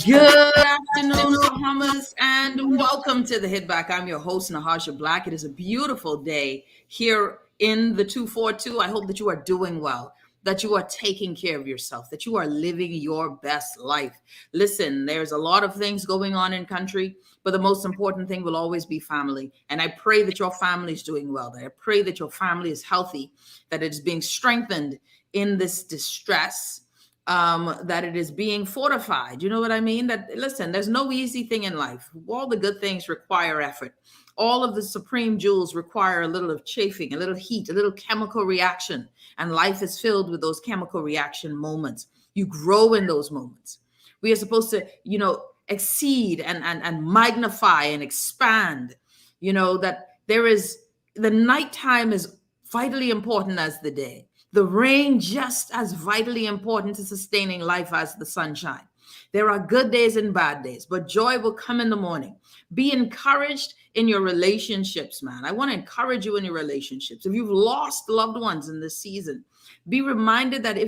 Good afternoon, Bahamas, and welcome to the Hit Back. I'm your host, Nahaja Black. It is a beautiful day here in the 242. I hope that you are doing well, that you are taking care of yourself, that you are living your best life. Listen, there's a lot of things going on in country, but the most important thing will always be family. And I pray that your family is doing well, that I pray that your family is healthy, that it is being strengthened in this distress, that it is being fortified. You know what I mean? That, listen, there's no easy thing in life. All the good things require effort. All of the supreme jewels require a little of chafing, a little heat, a little chemical reaction. And life is filled with those chemical reaction moments. You grow in those moments. We are supposed to, exceed and magnify and expand. That there is, the nighttime is vitally important as the day. The rain just as vitally important to sustaining life as the sunshine. There are good days and bad days, but joy will come in the morning. Be encouraged in your relationships, man. I want to encourage you in your relationships. If you've lost loved ones in this season, be reminded that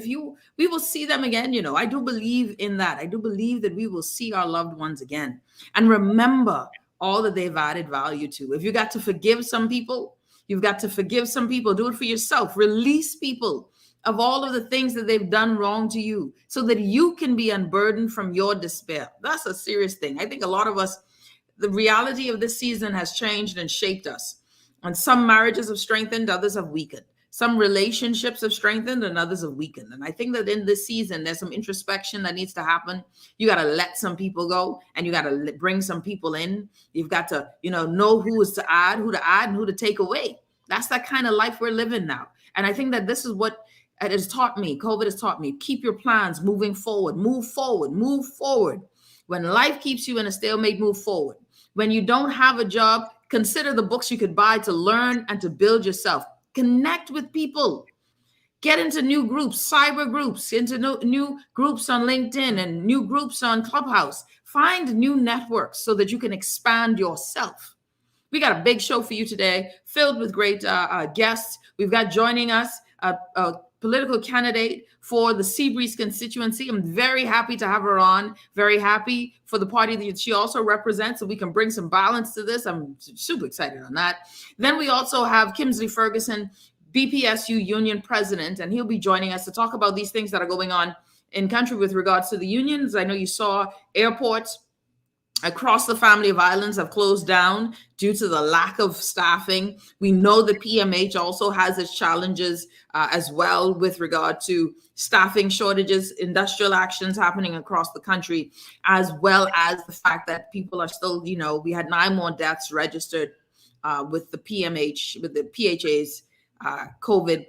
we will see them again. I do believe in that. I do believe that we will see our loved ones again. And remember all that they've added value to. If you got to forgive some people, you've got to forgive some people. Do it for yourself. Release people of all of the things that they've done wrong to you so that you can be unburdened from your despair. That's a serious thing. I think a lot of us, the reality of this season has changed and shaped us. And some marriages have strengthened, others have weakened. Some relationships have strengthened and others have weakened. And I think that in this season, there's some introspection that needs to happen. You got to let some people go and you got to bring some people in. You've got to, know who is to add, who to add and who to take away. That's that kind of life we're living now. And I think that this is what it has taught me. COVID has taught me. Keep your plans moving forward, move forward, move forward. When life keeps you in a stalemate, move forward. When you don't have a job, consider the books you could buy to learn and to build yourself. Connect with people. Get into new groups, cyber groups, into new groups on LinkedIn and new groups on Clubhouse. Find new networks so that you can expand yourself. We got a big show for you today, filled with great guests. We've got joining us a political candidate for the Seabreeze constituency. I'm very happy to have her on, very happy for the party that she also represents, so we can bring some balance to this. I'm super excited on that. Then we also have Kimsley Ferguson, BPSU union president, and he'll be joining us to talk about these things that are going on in country with regards to the unions. I know you saw airports across the family of islands have closed down due to the lack of staffing. We know that PMH also has its challenges as well with regard to staffing shortages, industrial actions happening across the country, as well as the fact that people are still, we had 9 more deaths registered with the PMH, with the PHA's COVID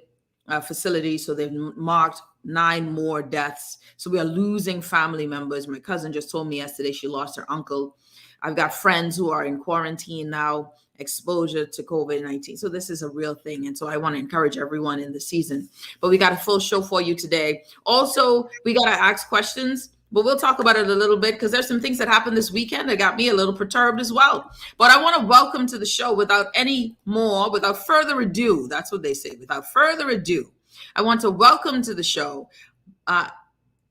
facility. So they've marked 9 more deaths. So we are losing family members. My cousin just told me yesterday she lost her uncle. I've got friends who are in quarantine now, exposure to COVID-19. So this is a real thing. And so I want to encourage everyone in the season. But we got a full show for you today. Also, we got to ask questions, but we'll talk about it a little bit because there's some things that happened this weekend that got me a little perturbed as well. But I want to welcome to the show without further ado, that's what they say, without further ado, I want to welcome to the show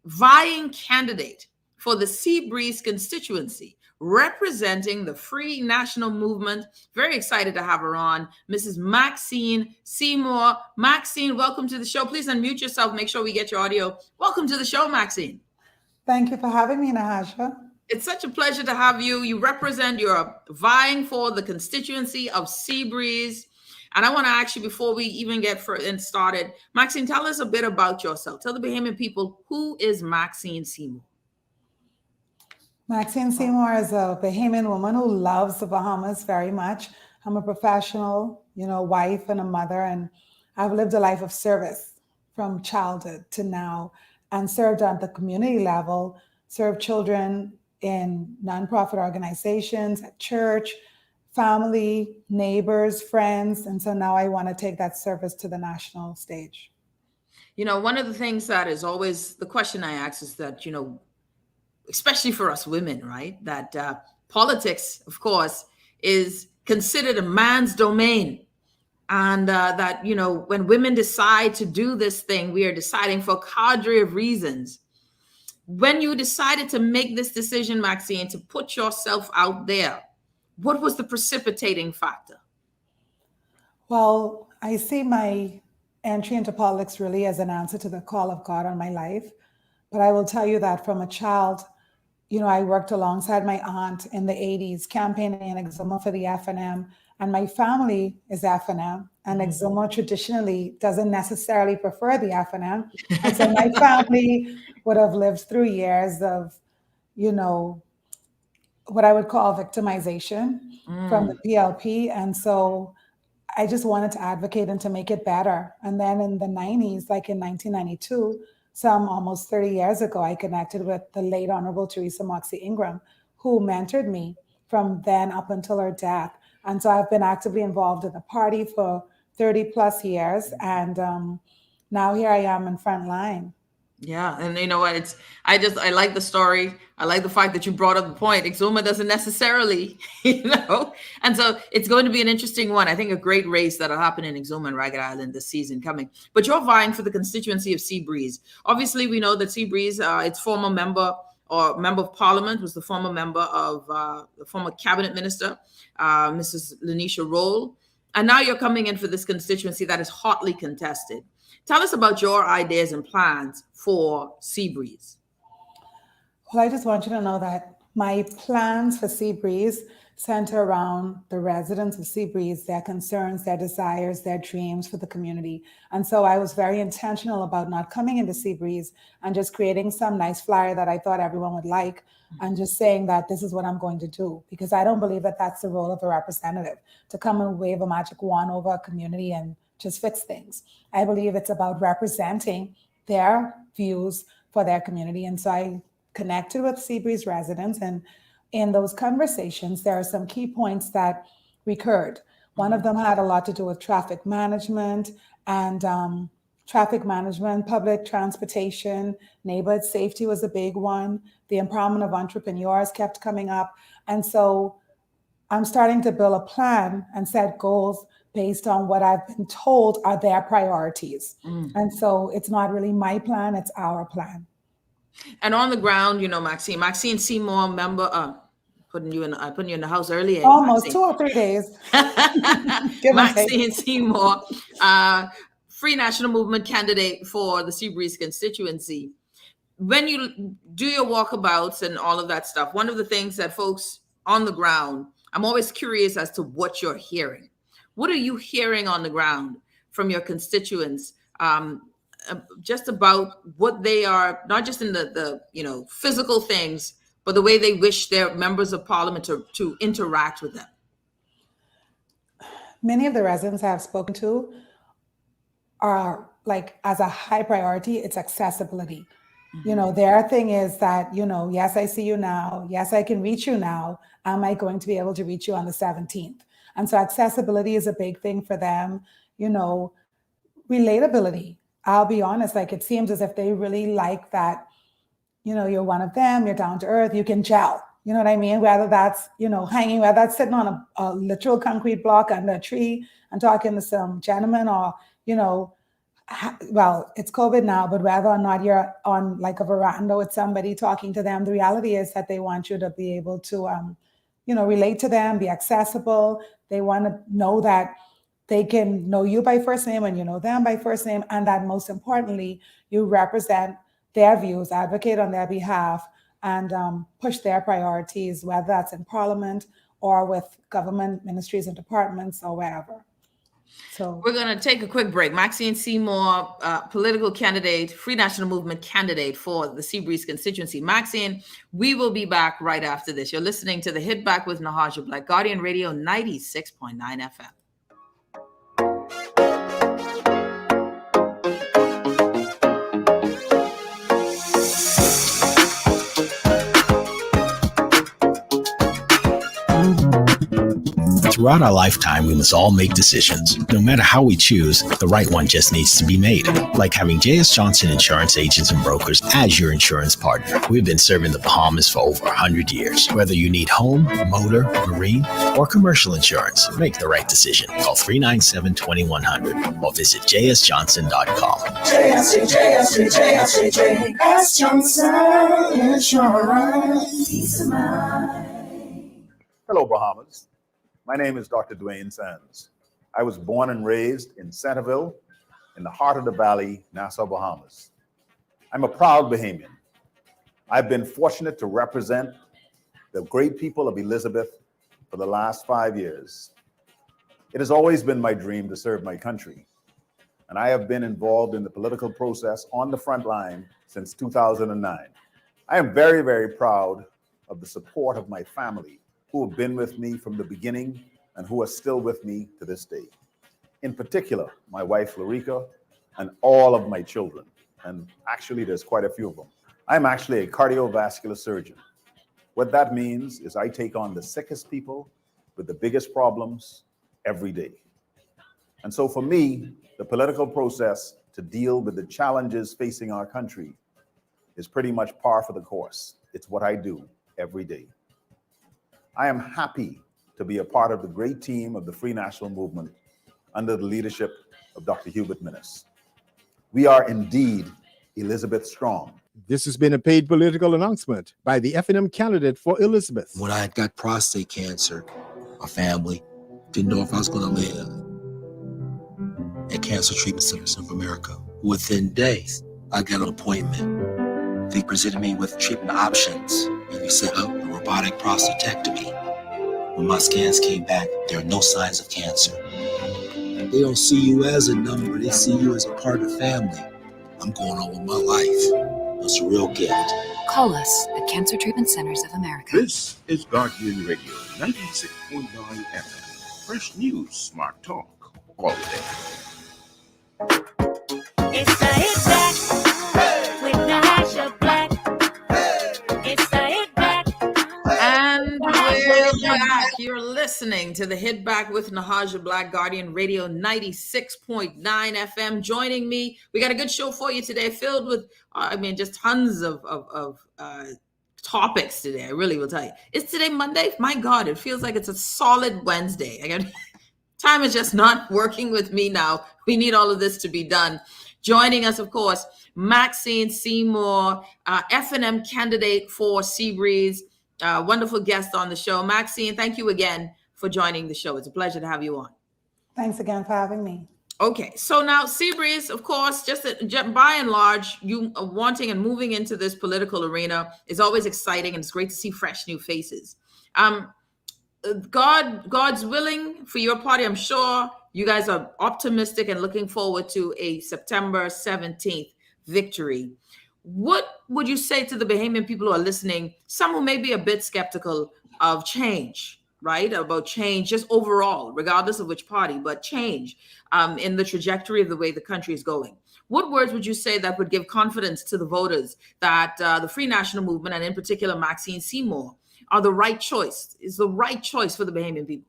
Vying candidate for the Seabreeze constituency, representing the Free National Movement. Very excited to have her on, Mrs. Maxine Seymour. Maxine, welcome to the show. Please unmute yourself. Make sure we get your audio. Welcome to the show, Maxine. Thank you for having me, Nahaja. It's such a pleasure to have you. You're vying for the constituency of Seabreeze. And I want to ask you, before we even get started, Maxine, tell us a bit about yourself. Tell the Bahamian people, who is Maxine Seymour? Maxine Seymour is a Bahamian woman who loves the Bahamas very much. I'm a professional, wife and a mother, and I've lived a life of service from childhood to now, and served at the community level, served children in nonprofit organizations, at church, family, neighbors, friends. And so now I want to take that service to the national stage. One of the things that is always the question I ask is that, especially for us women, right, that politics, of course, is considered a man's domain. And that, when women decide to do this thing, we are deciding for a cadre of reasons. When you decided to make this decision, Maxine, to put yourself out there, what was the precipitating factor? Well, I see my entry into politics really as an answer to the call of God on my life. But I will tell you that from a child, I worked alongside my aunt in the 80s campaigning in Exuma for the FNM. And my family is FNM, and Exuma traditionally doesn't necessarily prefer the FNM. And so my family would have lived through years of, what I would call victimization from the PLP. And so I just wanted to advocate and to make it better. And then in the 90s, like in 1992, some almost 30 years ago, I connected with the late Honorable Teresa Moxie Ingram, who mentored me from then up until her death. And so I've been actively involved in the party for 30 plus years. And now here I am in front line. Yeah. And you know what? I like the story. I like the fact that you brought up the point. Exuma doesn't necessarily, and so it's going to be an interesting one. I think a great race that'll happen in Exuma and Ragged Island this season coming. But you're vying for the constituency of Seabreeze. Obviously, we know that Seabreeze, its former member or member of parliament was the former member of the former cabinet minister, Mrs. Lanisha Roll. And now you're coming in for this constituency that is hotly contested. Tell us about your ideas and plans for Seabreeze. Well, I just want you to know that my plans for Seabreeze center around the residents of Seabreeze, their concerns, their desires, their dreams for the community. And so I was very intentional about not coming into Seabreeze and just creating some nice flyer that I thought everyone would like and just saying that this is what I'm going to do, because I don't believe that that's the role of a representative, to come and wave a magic wand over a community and just fix things. I believe it's about representing their views for their community. And so I connected with Seabreeze residents, and in those conversations, there are some key points that recurred. One of them had a lot to do with traffic management and public transportation, neighborhood safety was a big one. The empowerment of entrepreneurs kept coming up. And so I'm starting to build a plan and set goals based on what I've been told are their priorities. And so it's not really my plan, it's our plan. And on the ground, Maxine Seymour, member, putting you in the house earlier. Almost Maxine. 2 or 3 days. Maxine Seymour, Free National Movement candidate for the Seabreeze constituency. When you do your walkabouts and all of that stuff, one of the things that folks on the ground, I'm always curious as to what you're hearing. What are you hearing on the ground from your constituents, just about what they are, not just in the physical things, but the way they wish their members of parliament to interact with them? Many of the residents I have spoken to are like, as a high priority, it's accessibility. Their thing is that, yes, I see you now. Yes, I can reach you now. Am I going to be able to reach you on the 17th? And so accessibility is a big thing for them. Relatability. I'll be honest, like, it seems as if they really like that, you're one of them, you're down to earth, you can gel. You know what I mean? Whether that's, hanging, whether that's sitting on a literal concrete block under a tree and talking to some gentleman, or, well, it's COVID now, but whether or not you're on like a veranda with somebody talking to them, the reality is that they want you to be able to, relate to them, be accessible. They want to know that they can know you by first name and you know them by first name, and that most importantly, you represent their views, advocate on their behalf, and push their priorities, whether that's in parliament or with government ministries and departments or wherever. So we're going to take a quick break. Maxine Seymour, political candidate, Free National Movement candidate for the Seabreeze constituency. Maxine, we will be back right after this. You're listening to the Hit Back with Nahaja Black, Guardian Radio 96.9 FM. Throughout our lifetime, we must all make decisions. No matter how we choose, the right one just needs to be made. Like having J.S. Johnson Insurance Agents and Brokers as your insurance partner. We've been serving the Bahamas for over 100 years. Whether you need home, motor, marine, or commercial insurance, make the right decision. Call 397-2100 or visit jsjohnson.com. JS Johnson Insurance. Peace of mind. Hello, Bahamas. My name is Dr. Dwayne Sands. I was born and raised in Centerville, in the heart of the valley, Nassau, Bahamas. I'm a proud Bahamian. I've been fortunate to represent the great people of Elizabeth for the last 5 years. It has always been my dream to serve my country, and I have been involved in the political process on the front line since 2009. I am very, very proud of the support of my family, who have been with me from the beginning and who are still with me to this day. In particular, my wife, Larica, and all of my children. And actually, there's quite a few of them. I'm actually a cardiovascular surgeon. What that means is I take on the sickest people with the biggest problems every day. And so for me, the political process to deal with the challenges facing our country is pretty much par for the course. It's what I do every day. I am happy to be a part of the great team of the Free National Movement under the leadership of Dr. Hubert Minnis. We are indeed Elizabeth Strong. This has been a paid political announcement by the FNM candidate for Elizabeth. When I had got prostate cancer, my family didn't know if I was going to live at Cancer Treatment Centers of America. Within days, I got an appointment. They presented me with treatment options, and we set up a robotic prostatectomy. When my scans came back, there are no signs of cancer. They don't see you as a number, they see you as a part of the family. I'm going on with my life. It's a real gift. Call us at Cancer Treatment Centers of America. This is Guardian Radio, 96.9 FM. Fresh news, smart talk, all day. It's the Hit Back with Natasha Black. It's the Hit Back. And we're back. You're listening to the Hit Back with Nahaja Black, Guardian Radio 96.9 FM. Joining me, we got a good show for you today, filled with, just tons of topics today. I really will tell you. Is today Monday? My God, it feels like it's a solid Wednesday. Time is just not working with me now. We need all of this to be done. Joining us, of course, Maxine Seymour, FNM candidate for Seabreeze. Wonderful guest on the show. Maxine, thank you again for joining the show. It's a pleasure to have you on. Thanks again for having me. Okay, so now Seabreeze, of course, by and large, you wanting and moving into this political arena is always exciting, and it's great to see fresh new faces. God's willing for your party, I'm sure you guys are optimistic and looking forward to a September 17th victory. What would you say to the Bahamian people who are listening, some who may be a bit skeptical of change, right? About change just overall, regardless of which party, but change in the trajectory of the way the country is going. What words would you say that would give confidence to the voters that the Free National Movement, and in particular Maxine Seymour, are the right choice, is the right choice for the Bahamian people?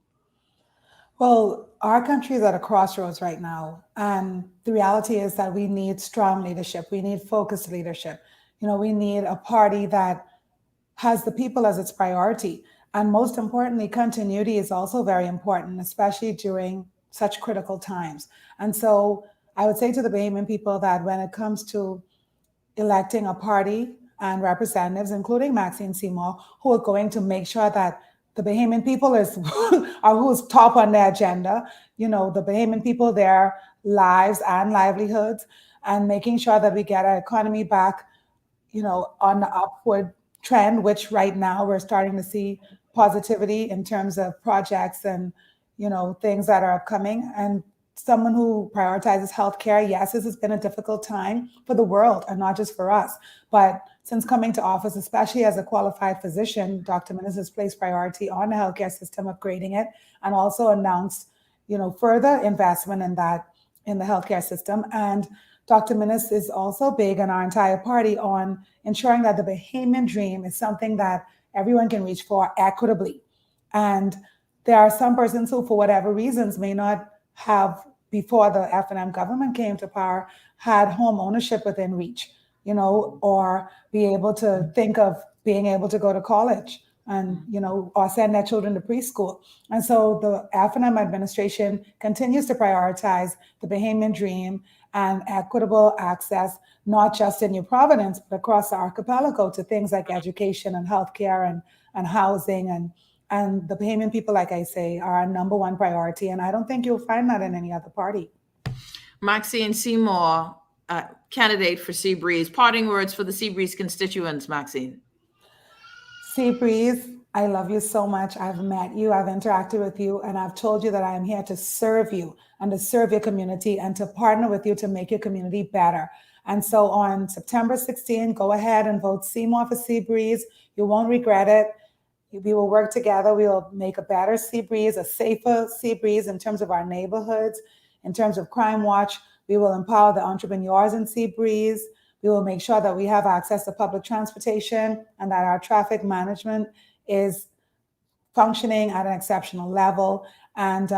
Well, our country is at a crossroads right now. And the reality is that we need strong leadership. We need focused leadership. We need a party that has the people as its priority. And most importantly, continuity is also very important, especially during such critical times. And so I would say to the Bahamian people that when it comes to electing a party and representatives, including Maxine Seymour, who are going to make sure that the Bahamian people are who's top on their agenda, the Bahamian people, their lives and livelihoods, and making sure that we get our economy back, on the upward trend, which right now we're starting to see positivity in terms of projects and, things that are coming. And someone who prioritizes healthcare, yes, this has been a difficult time for the world and not just for us. But since coming to office, especially as a qualified physician, Dr. Minnis has placed priority on the healthcare system, upgrading it, and also announced, further investment in the healthcare system. And Dr. Minnis is also big, and our entire party, on ensuring that the Bahamian dream is something that everyone can reach for equitably. And there are some persons who, for whatever reasons, may not have, before the F&M government came to power, had home ownership within reach, or be able to think of being able to go to college and, or send their children to preschool. And so the F&M administration continues to prioritize the Bahamian dream and equitable access, not just in New Providence, but across the archipelago, to things like education and healthcare and housing. And the Bahamian people, like I say, are our number one priority. And I don't think you'll find that in any other party. Maxine Seymour, candidate for Seabreeze. Parting words for the Seabreeze constituents, Maxine. Seabreeze, I love you so much. I've met you, I've interacted with you, and I've told you that I am here to serve you and to serve your community and to partner with you to make your community better. And so on September 16, go ahead and vote Seymour for Seabreeze. You won't regret it. We will work together. We will make a better Seabreeze, a safer Seabreeze in terms of our neighborhoods, in terms of Crime Watch. We will empower the entrepreneurs in Seabreeze. We will make sure that we have access to public transportation and that our traffic management is functioning at an exceptional level. And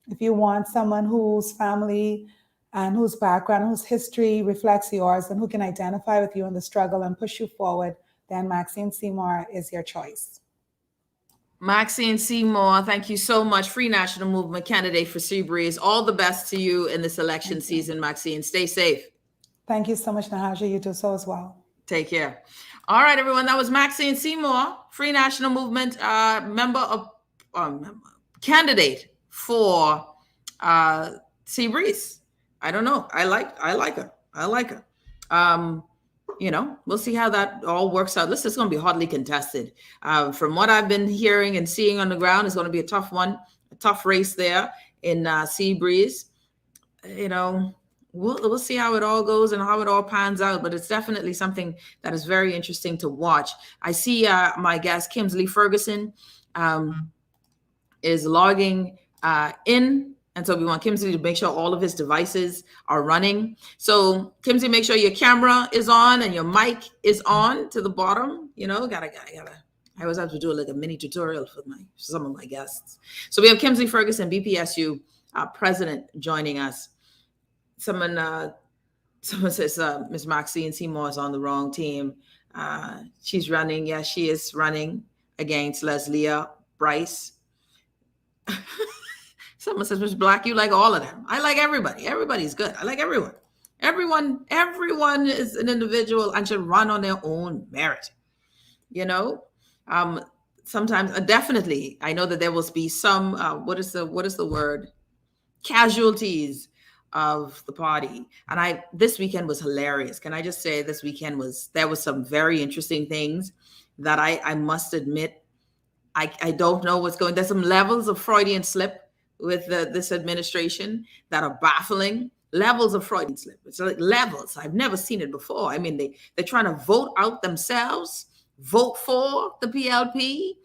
if you want someone whose family and whose background, whose history reflects yours, and who can identify with you in the struggle and push you forward, then Maxine Seymour is your choice. Maxine Seymour, thank you so much. Free National Movement candidate for Seabreeze. All the best to you in this election season, Maxine. Stay safe. Thank you so much, Nahaja. You do so as well. Take care. All right, everyone. That was Maxine Seymour, Free National Movement candidate for Seabreeze. I don't know. I like her. We'll see how that all works out. This is going to be hotly contested. From what I've been hearing and seeing on the ground, it's going to be a tough one, a tough race there in Seabreeze. We'll see how it all goes and how it all pans out, but it's definitely something that is very interesting to watch. I see my guest, Kimsley Ferguson, is logging in. And so we want Kimsley to make sure all of his devices are running. So Kimsley, make sure your camera is on and your mic is on to the bottom. I always have to do like a mini tutorial for some of my guests. So we have Kimsley Ferguson, BPSU president, joining us. Someone says Ms. Maxine Seymour is on the wrong team. She's running. Yes, she is running against Leslie Bryce. Someone says, Ms. Black, you like all of them. I like everybody. Everybody's good. I like everyone. Everyone is an individual and should run on their own merit. Sometimes, definitely, I know that there will be some, what is the word? Casualties of the party. And this weekend was hilarious. Can I just say this weekend there was some very interesting things that I must admit, I don't know what's going. There's some levels of Freudian slip with this administration that are baffling. Levels of Freudian slip. It's like levels. I've never seen it before. I mean, they're trying to vote out themselves, vote for the PLP,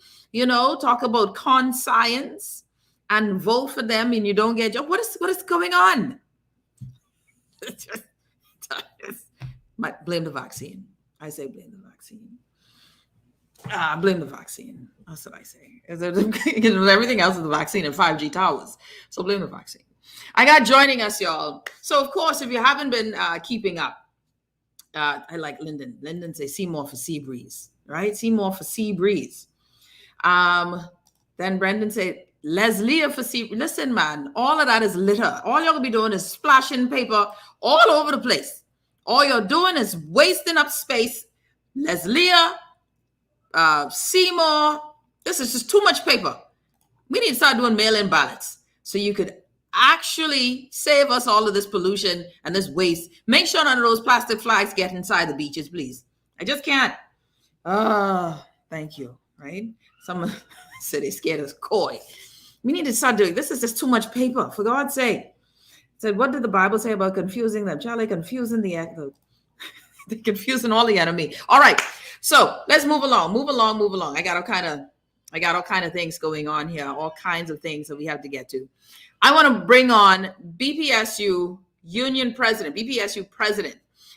talk about conscience and vote for them, and you don't get what is going on? Blame the vaccine. I say blame the vaccine. Blame the vaccine. That's what I say. Everything else is the vaccine and 5G towers. So blame the vaccine. I got joining us, y'all. So, of course, if you haven't been keeping up, I like Lyndon. Lyndon say Seymour for Seabreeze, right? Seymour for Seabreeze. Then Brendan said Leslie for Seabreeze. Listen, man, all of that is litter. All you're going to be doing is splashing paper all over the place. All you're doing is wasting up space. Leslie, Seymour, this is just too much paper. We need to start doing mail-in ballots so you could actually save us all of this pollution and this waste. Make sure none of those plastic flags get inside the beaches, please. I just can't. Thank you, right? Someone said they scared us koi. We need to start doing this. Is just too much paper, for God's sake. Said, what did the Bible say about confusing them? Charlie, confusing they're confusing all the enemy. All right. So let's move along. I got all kind of things going on here, all kinds of things that we have to get to. I want to bring on BPSU president,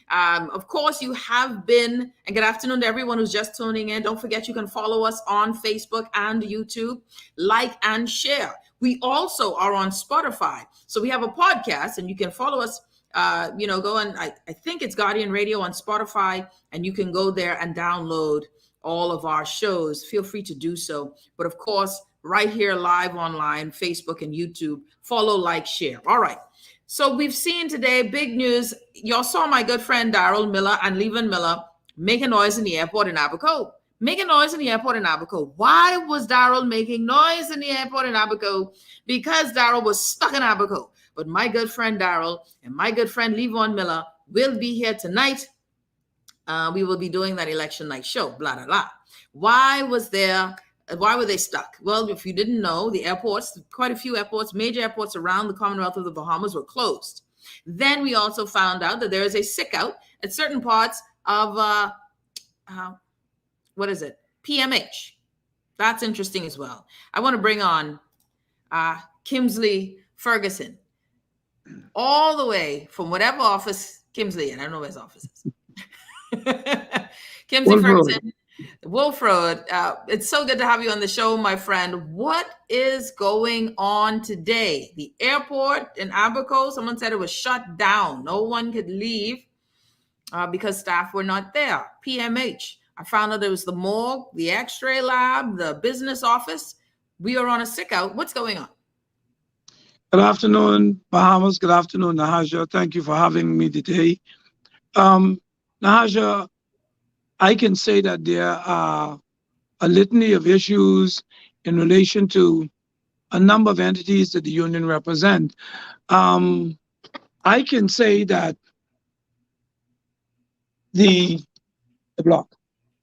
Of course, you have been, and good afternoon to everyone who's just tuning in. Don't forget you can follow us on Facebook and YouTube, like and share. We also are on Spotify. So we have a podcast and you can follow us. Go and I think it's Guardian Radio on Spotify, and you can go there and download all of our shows. Feel free to do so. But of course, right here live online, Facebook and YouTube, follow, like, share. All right. So we've seen today big news. Y'all saw my good friend Daryl Miller and Levin Miller making noise in the airport in Abaco. Why was Daryl making noise in the airport in Abaco? Because Daryl was stuck in Abaco. But my good friend Daryl and my good friend Levon Miller will be here tonight. We will be doing that election night show, blah, blah, blah. Why were they stuck? Well, if you didn't know, the airports, quite a few airports, major airports around the Commonwealth of the Bahamas were closed. Then we also found out that there is a sick out at certain parts of, PMH. That's interesting as well. I want to bring on Kimsley Ferguson, all the way from whatever office Kimsley in. I don't know where his office is. Kimsley Ferguson, Wolf Road. It's so good to have you on the show, my friend. What is going on today? The airport in Abaco, someone said it was shut down. No one could leave because staff were not there. PMH. I found out there was the morgue, the X-ray lab, the business office. We are on a sick out. What's going on? Good afternoon, Bahamas. Good afternoon, Nahaja. Thank you for having me today. Nahaja, I can say that there are a litany of issues in relation to a number of entities that the union represent. I can say that the block.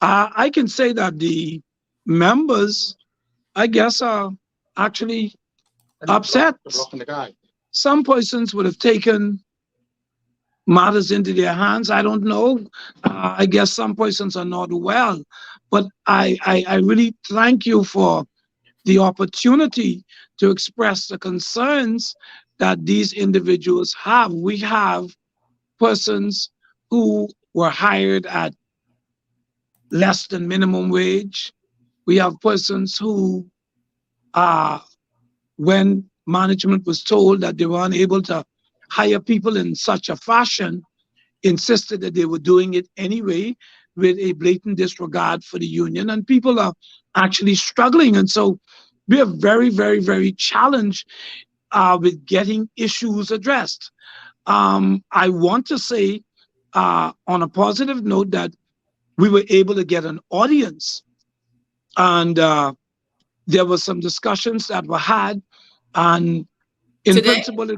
I can say that the members, I guess, are actually upset. Some persons would have taken matters into their hands. I don't know. I guess some persons are not well. But I really thank you for the opportunity to express the concerns that these individuals have. We have persons who were hired at less than minimum wage. We have persons who, when management was told that they were unable to hire people in such a fashion, insisted that they were doing it anyway with a blatant disregard for the union, and people are actually struggling. And so we are very, very, very challenged with getting issues addressed. I want to say on a positive note that we were able to get an audience, and there were some discussions that were had, and in principle,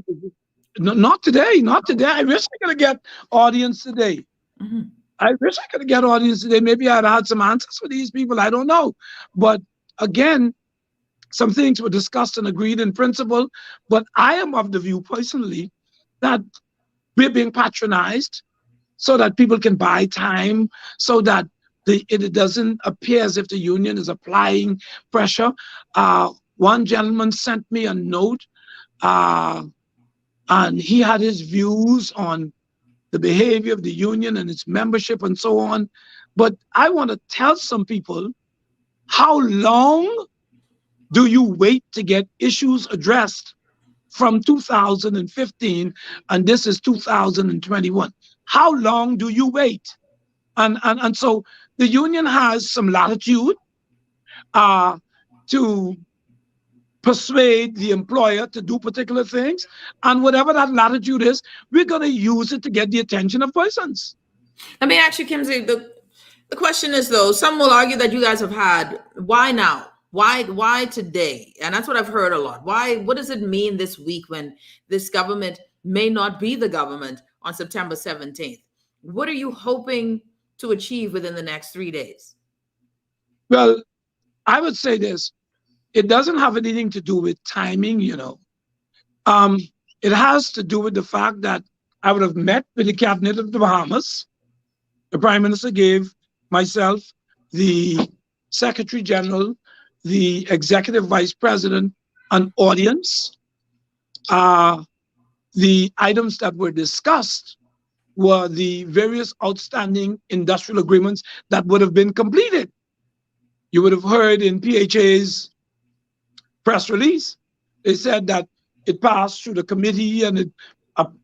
not today. I wish I could get audience today. Mm-hmm. I wish I could get audience today. Maybe I'd had some answers for these people. I don't know. But again, some things were discussed and agreed in principle. But I am of the view personally that we're being patronized so that people can buy time, so that it doesn't appear as if the union is applying pressure. One gentleman sent me a note, and he had his views on the behavior of the union and its membership and so on. But I want to tell some people, how long do you wait to get issues addressed from 2015, and this is 2021? How long do you wait? And so the union has some latitude to persuade the employer to do particular things, and whatever that latitude is, we're going to use it to get the attention of persons. Let me ask you, Kimsley, the question is, though, some will argue that you guys have had, why now? Why today? And that's what I've heard a lot. What does it mean this week when this government may not be the government on September 17th? What are you hoping to achieve within the next 3 days? Well, I would say this. It doesn't have anything to do with timing, you know. It has to do with the fact that I would have met with the cabinet of the Bahamas. The Prime Minister gave myself, the Secretary General, the Executive Vice President, an audience. The items that were discussed were the various outstanding industrial agreements that would have been completed. You would have heard in PHA's press release, they said that it passed through the committee and it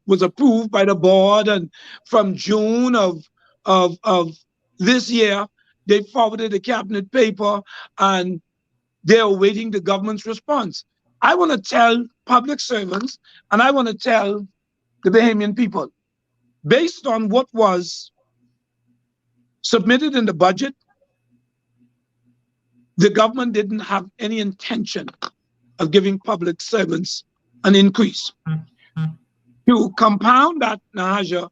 was approved by the board. And from June of this year, they forwarded the cabinet paper and they're awaiting the government's response. I want to tell public servants and I want to tell the Bahamian people, based on what was submitted in the budget, the government didn't have any intention of giving public servants an increase. To compound that, Nahaja,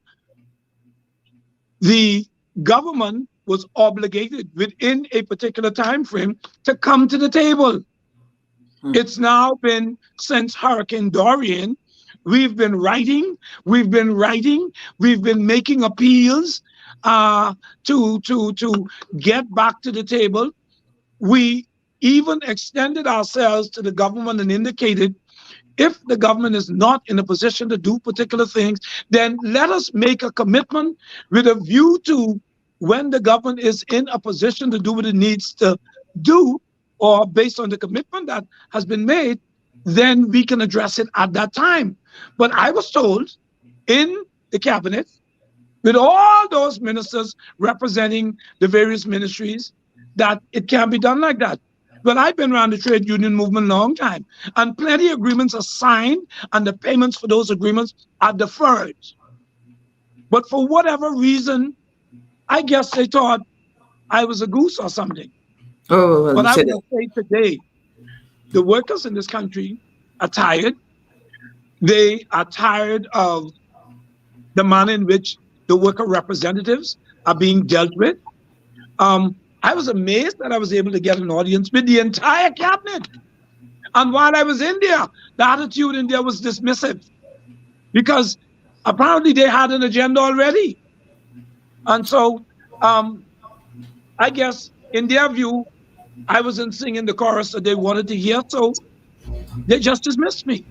the government was obligated within a particular time frame to come to the table. It's now been since Hurricane Dorian. We've been writing, we've been making appeals to get back to the table. We even extended ourselves to the government and indicated if the government is not in a position to do particular things, then let us make a commitment with a view to when the government is in a position to do what it needs to do, or based on the commitment that has been made, then we can address it at that time. But I was told in the cabinet, with all those ministers representing the various ministries, that it can't be done like that. But I've been around the trade union movement a long time, and plenty of agreements are signed, and the payments for those agreements are deferred. But for whatever reason, I guess they thought I was a goose or something. Oh, but I will say today, the workers in this country are tired. They are tired of the manner in which the worker representatives are being dealt with. I was amazed that I was able to get an audience with the entire cabinet. And while I was in there, the attitude in there was dismissive because apparently they had an agenda already. And so I guess in their view, I wasn't singing the chorus that they wanted to hear, so they just dismissed me.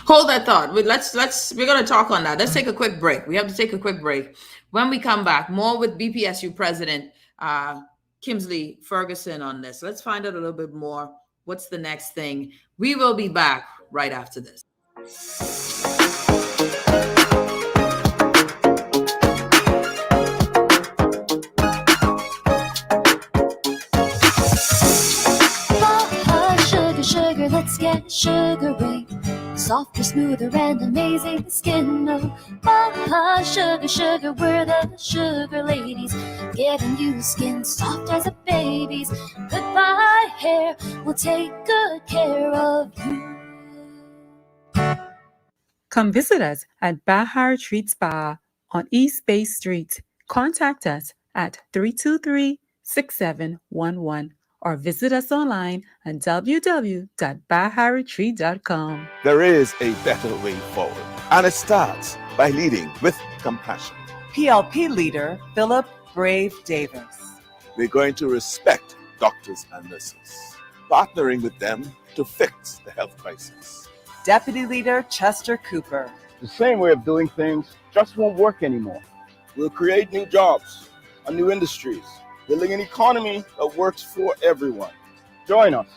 Hold that thought. We're going to talk on that. Let's take a quick break. We have to take a quick break. When we come back, more with BPSU President Kimsley Ferguson on this. Let's find out a little bit more. What's the next thing? We will be back right after this. Sugar, let's get sugary. Softer, smoother, and amazing skin. Oh, sugar, we're the sugar ladies. Giving you skin soft as a baby's. Goodbye hair, we'll take good care of you. Come visit us at Bahar Treat Spa on East Bay Street. Contact us at 323-6711. or visit us online at www.baharetreat.com. There is a better way forward, and it starts by leading with compassion. PLP leader Philip Brave Davis. We're going to respect doctors and nurses, partnering with them to fix the health crisis. Deputy leader Chester Cooper. The same way of doing things just won't work anymore. We'll create new jobs and new industries, building an economy that works for everyone. Join us,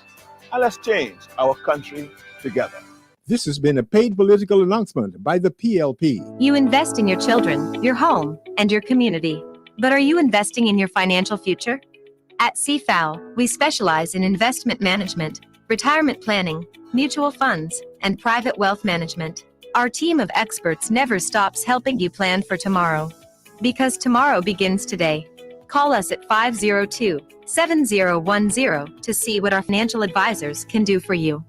and let's change our country together. This has been a paid political announcement by the PLP. You invest in your children, your home, and your community. But are you investing in your financial future? At CFAO, we specialize in investment management, retirement planning, mutual funds, and private wealth management. Our team of experts never stops helping you plan for tomorrow. Because tomorrow begins today. Call us at 502-7010 to see what our financial advisors can do for you.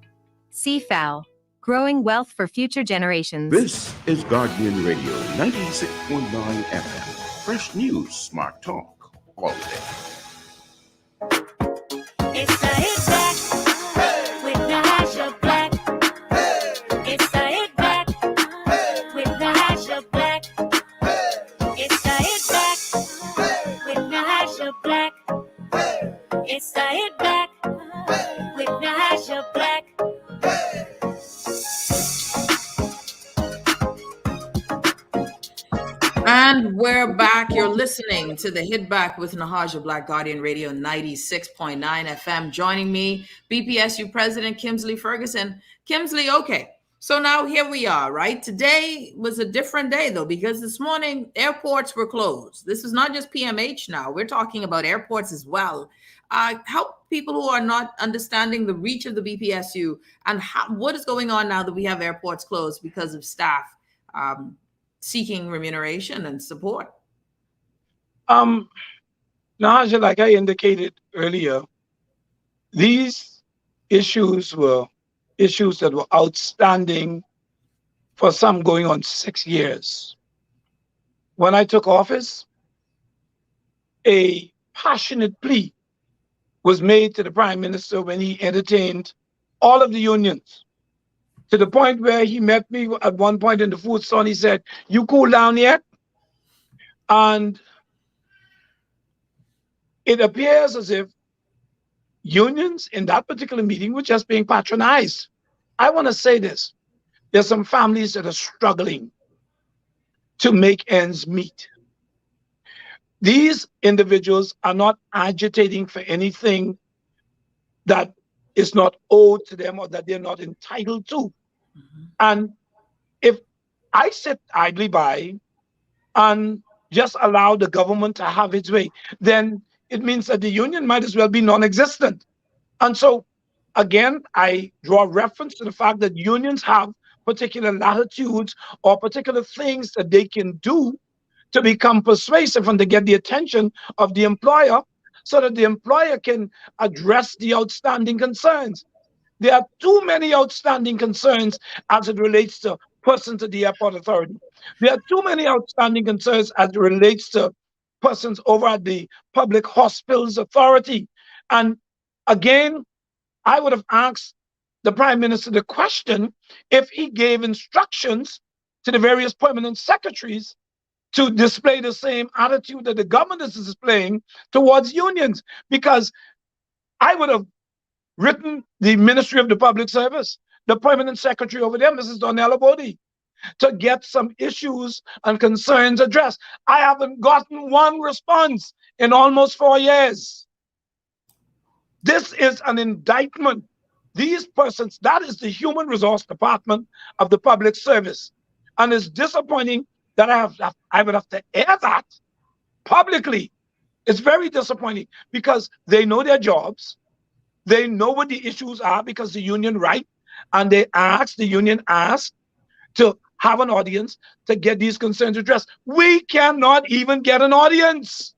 CFAO, growing wealth for future generations. This is Guardian Radio 96.9 FM. Fresh news, smart talk, all day. It's the Hit Back with Nahaja Black. It's the Hit Back with Nahaja Black. It's the Hit Back with Nahaja Black. It's the Hit Back with Nahaja Black. And listening to the Hit Back with Nahaja Black Guardian Radio 96.9 FM. Joining me, BPSU President Kimsley Ferguson. Kimsley, okay. So now here we are, right? Today was a different day, though, because this morning airports were closed. This is not just PMH now. We're talking about airports as well. Help people who are not understanding the reach of the BPSU and what is going on now that we have airports closed because of staff seeking remuneration and support. Nahaja, like I indicated earlier, these issues were issues that were outstanding for some going on 6 years. When I took office, a passionate plea was made to the Prime Minister when he entertained all of the unions, to the point where he met me at one point in the food store and he said, "You cool down yet?" And it appears as if unions in that particular meeting were just being patronized. I want to say this. There's some families that are struggling to make ends meet. These individuals are not agitating for anything that is not owed to them or that they're not entitled to. And if I sit idly by and just allow the government to have its way, then it means that the union might as well be non-existent. And so, again, I draw reference to the fact that unions have particular latitudes or particular things that they can do to become persuasive and to get the attention of the employer so that the employer can address the outstanding concerns. There are too many outstanding concerns as it relates to persons at the airport authority. There are too many outstanding concerns as it relates to persons over at the public hospitals authority. And again, I would have asked the Prime Minister the question if he gave instructions to the various permanent secretaries to display the same attitude that the government is displaying towards unions, because I would have written the Ministry of the Public Service, the permanent secretary over there, Mrs. Donnella Bodie, to get some issues and concerns addressed. I haven't gotten one response in almost 4 years. This is an indictment. These persons, that is the Human Resource Department of the Public Service. And it's disappointing that I would have to air that publicly. It's very disappointing because they know their jobs. They know what the issues are because the union write, and the union asked to have an audience to get these concerns addressed. We cannot even get an audience.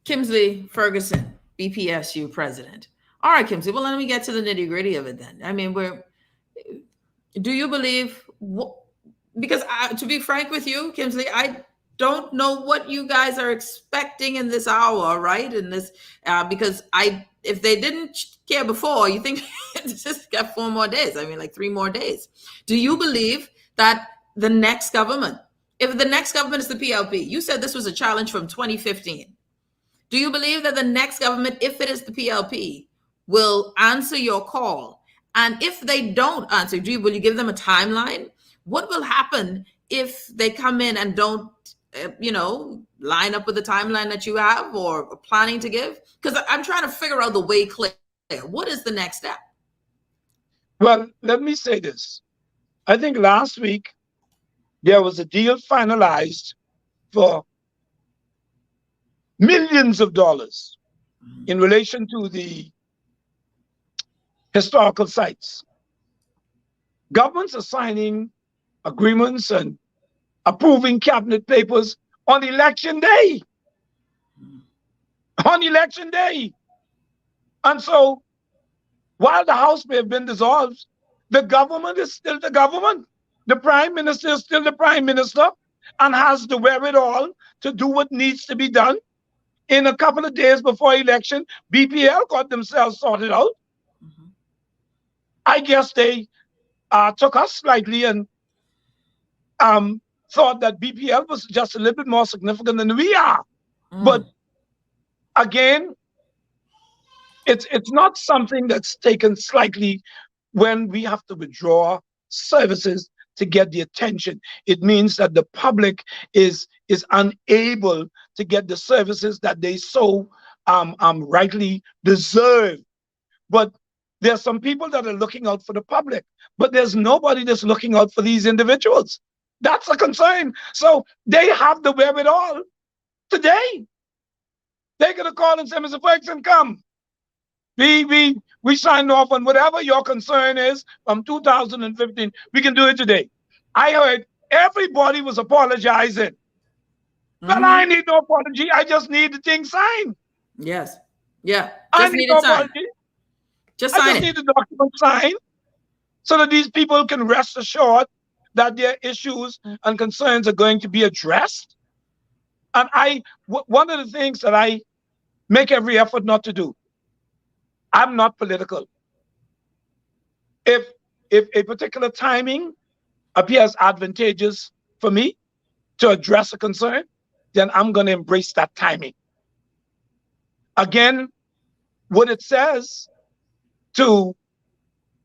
Kimsley Ferguson, BPSU president. All right, Kimsley, well, let me get to the nitty gritty of it then. I mean, do you believe, because to be frank with you, Kimsley, I don't know what you guys are expecting in this hour, right? In this, because if they didn't care before, you think it's just got 4 more days. I mean, like 3 more days. Do you believe that the next government, if the next government is the PLP, you said this was a challenge from 2015. Do you believe that the next government, if it is the PLP, will answer your call? And if they don't answer, will you give them a timeline? What will happen if they come in and don't, line up with the timeline that you have or planning to give? Because I'm trying to figure out the way clear. What is the next step? Well, let me say this. I think last week there was a deal finalized for millions of dollars in relation to the historical sites. Governments are signing agreements and approving cabinet papers on election day. On election day. And so, while the House may have been dissolved, the government is still the government. The Prime Minister is still the Prime Minister and has the wherewithal to do what needs to be done. In a couple of days before election, BPL got themselves sorted out. I guess they took us slightly and thought that BPL was just a little bit more significant than we are. But again, it's not something that's taken slightly when we have to withdraw services to get the attention. It means that the public is unable to get the services that they so rightly deserve. But there are some people that are looking out for the public, but there's nobody that's looking out for these individuals. That's a concern. So they have the wherewithal today. They're gonna call and say, Mr. Ferguson, come. We signed off on whatever your concern is from 2015. We can do it today. I heard everybody was apologizing. Well, I need no apology. I just need the thing signed. Yes. Yeah. I Just need need no it signed. apology. Just I sign just it. need the document signed so that these people can rest assured that their issues and concerns are going to be addressed. And one of the things that I make every effort not to do, I'm not political. If a particular timing appears advantageous for me to address a concern, then I'm going to embrace that timing. Again, what it says to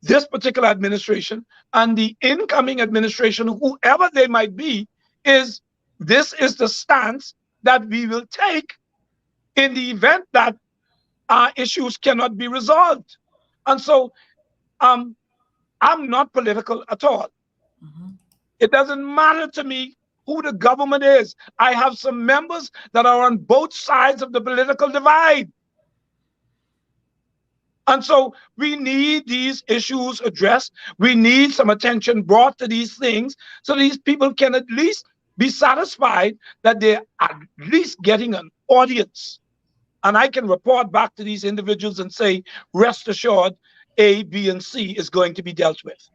this particular administration and the incoming administration, whoever they might be, is this is the stance that we will take in the event that our issues cannot be resolved. And so I'm not political at all. It doesn't matter to me who the government is. I have some members that are on both sides of the political divide. And so we need these issues addressed. We need some attention brought to these things so these people can at least be satisfied that they're at least getting an audience. And I can report back to these individuals and say, rest assured, A, B, and C is going to be dealt with.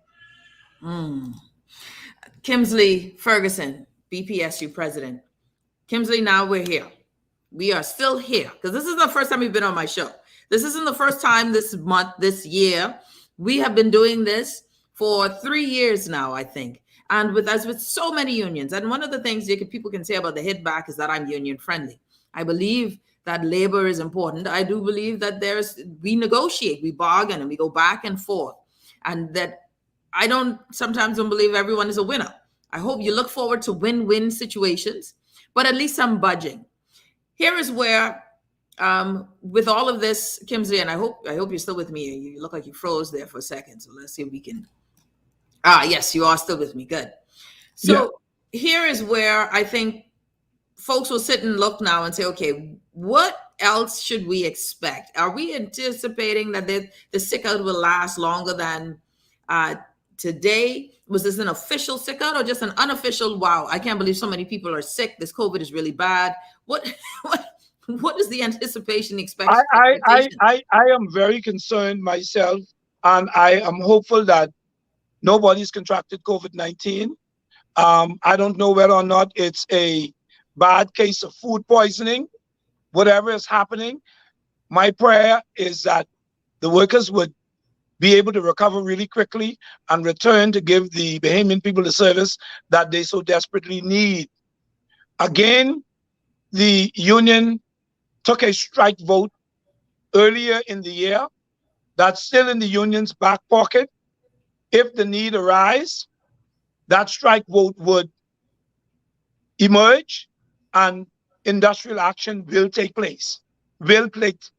Kimsley Ferguson, BPSU president. Kimsley, now we're here. We are still here because this is the first time you've been on my show. This isn't the first time this month, this year. We have been doing this for 3 years now, I think. And with so many unions. And one of the things people can say about the hit back is that I'm union friendly. I believe that labor is important. I do believe that we negotiate, we bargain, and we go back and forth. And that I sometimes don't believe everyone is a winner. I hope you look forward to win-win situations, but at least some budging. Here is where, with all of this, Kimsley, and I hope you're still with me. You look like you froze there for a second. So let's see if we can. Yes, you are still with me. Good. So Here is where I think folks will sit and look now and say, okay, what else should we expect? Are we anticipating that the sick out will last longer than today? Was this an official sick out or just an unofficial? Wow, I can't believe so many people are sick. This COVID is really bad. What is the anticipation expectation? I am very concerned myself, and I am hopeful that nobody's contracted COVID-19. I don't know whether or not it's a bad case of food poisoning. Whatever is happening, my prayer is that the workers would be able to recover really quickly and return to give the Bahamian people the service that they so desperately need. Again, the union took a strike vote earlier in the year. That's still in the union's back pocket. If the need arises, that strike vote would emerge and industrial action will take place.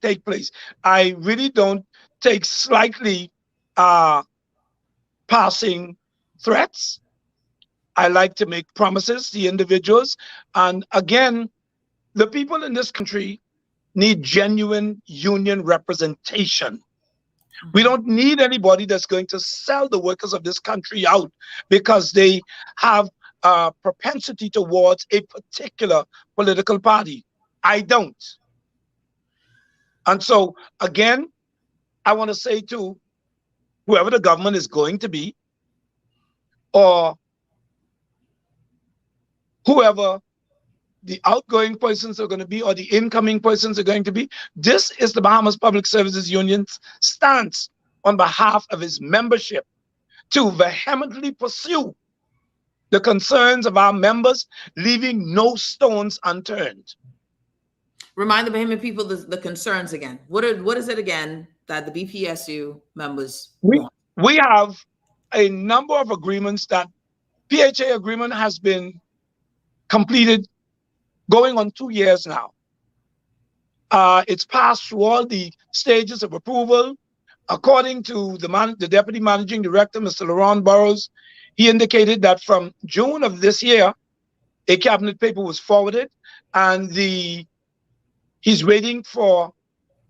Take place. I really don't take slightly passing threats. I like to make promises to individuals. And again, the people in this country need genuine union representation. We don't need anybody that's going to sell the workers of this country out because they have a propensity towards a particular political party. I don't. And so, again, I want to say to whoever the government is going to be, or whoever the outgoing persons are going to be, or the incoming persons are going to be, this is the Bahamas Public Services Union's stance on behalf of its membership to vehemently pursue the concerns of our members, leaving no stones unturned. Remind the Bahamian people the concerns again. What is it again that the BPSU members want? We have a number of agreements that PHA agreement has been completed going on 2 years now. It's passed through all the stages of approval. According to the Deputy Managing Director, Mr. Laurent Burrows, he indicated that from June of this year, a cabinet paper was forwarded, and he's waiting for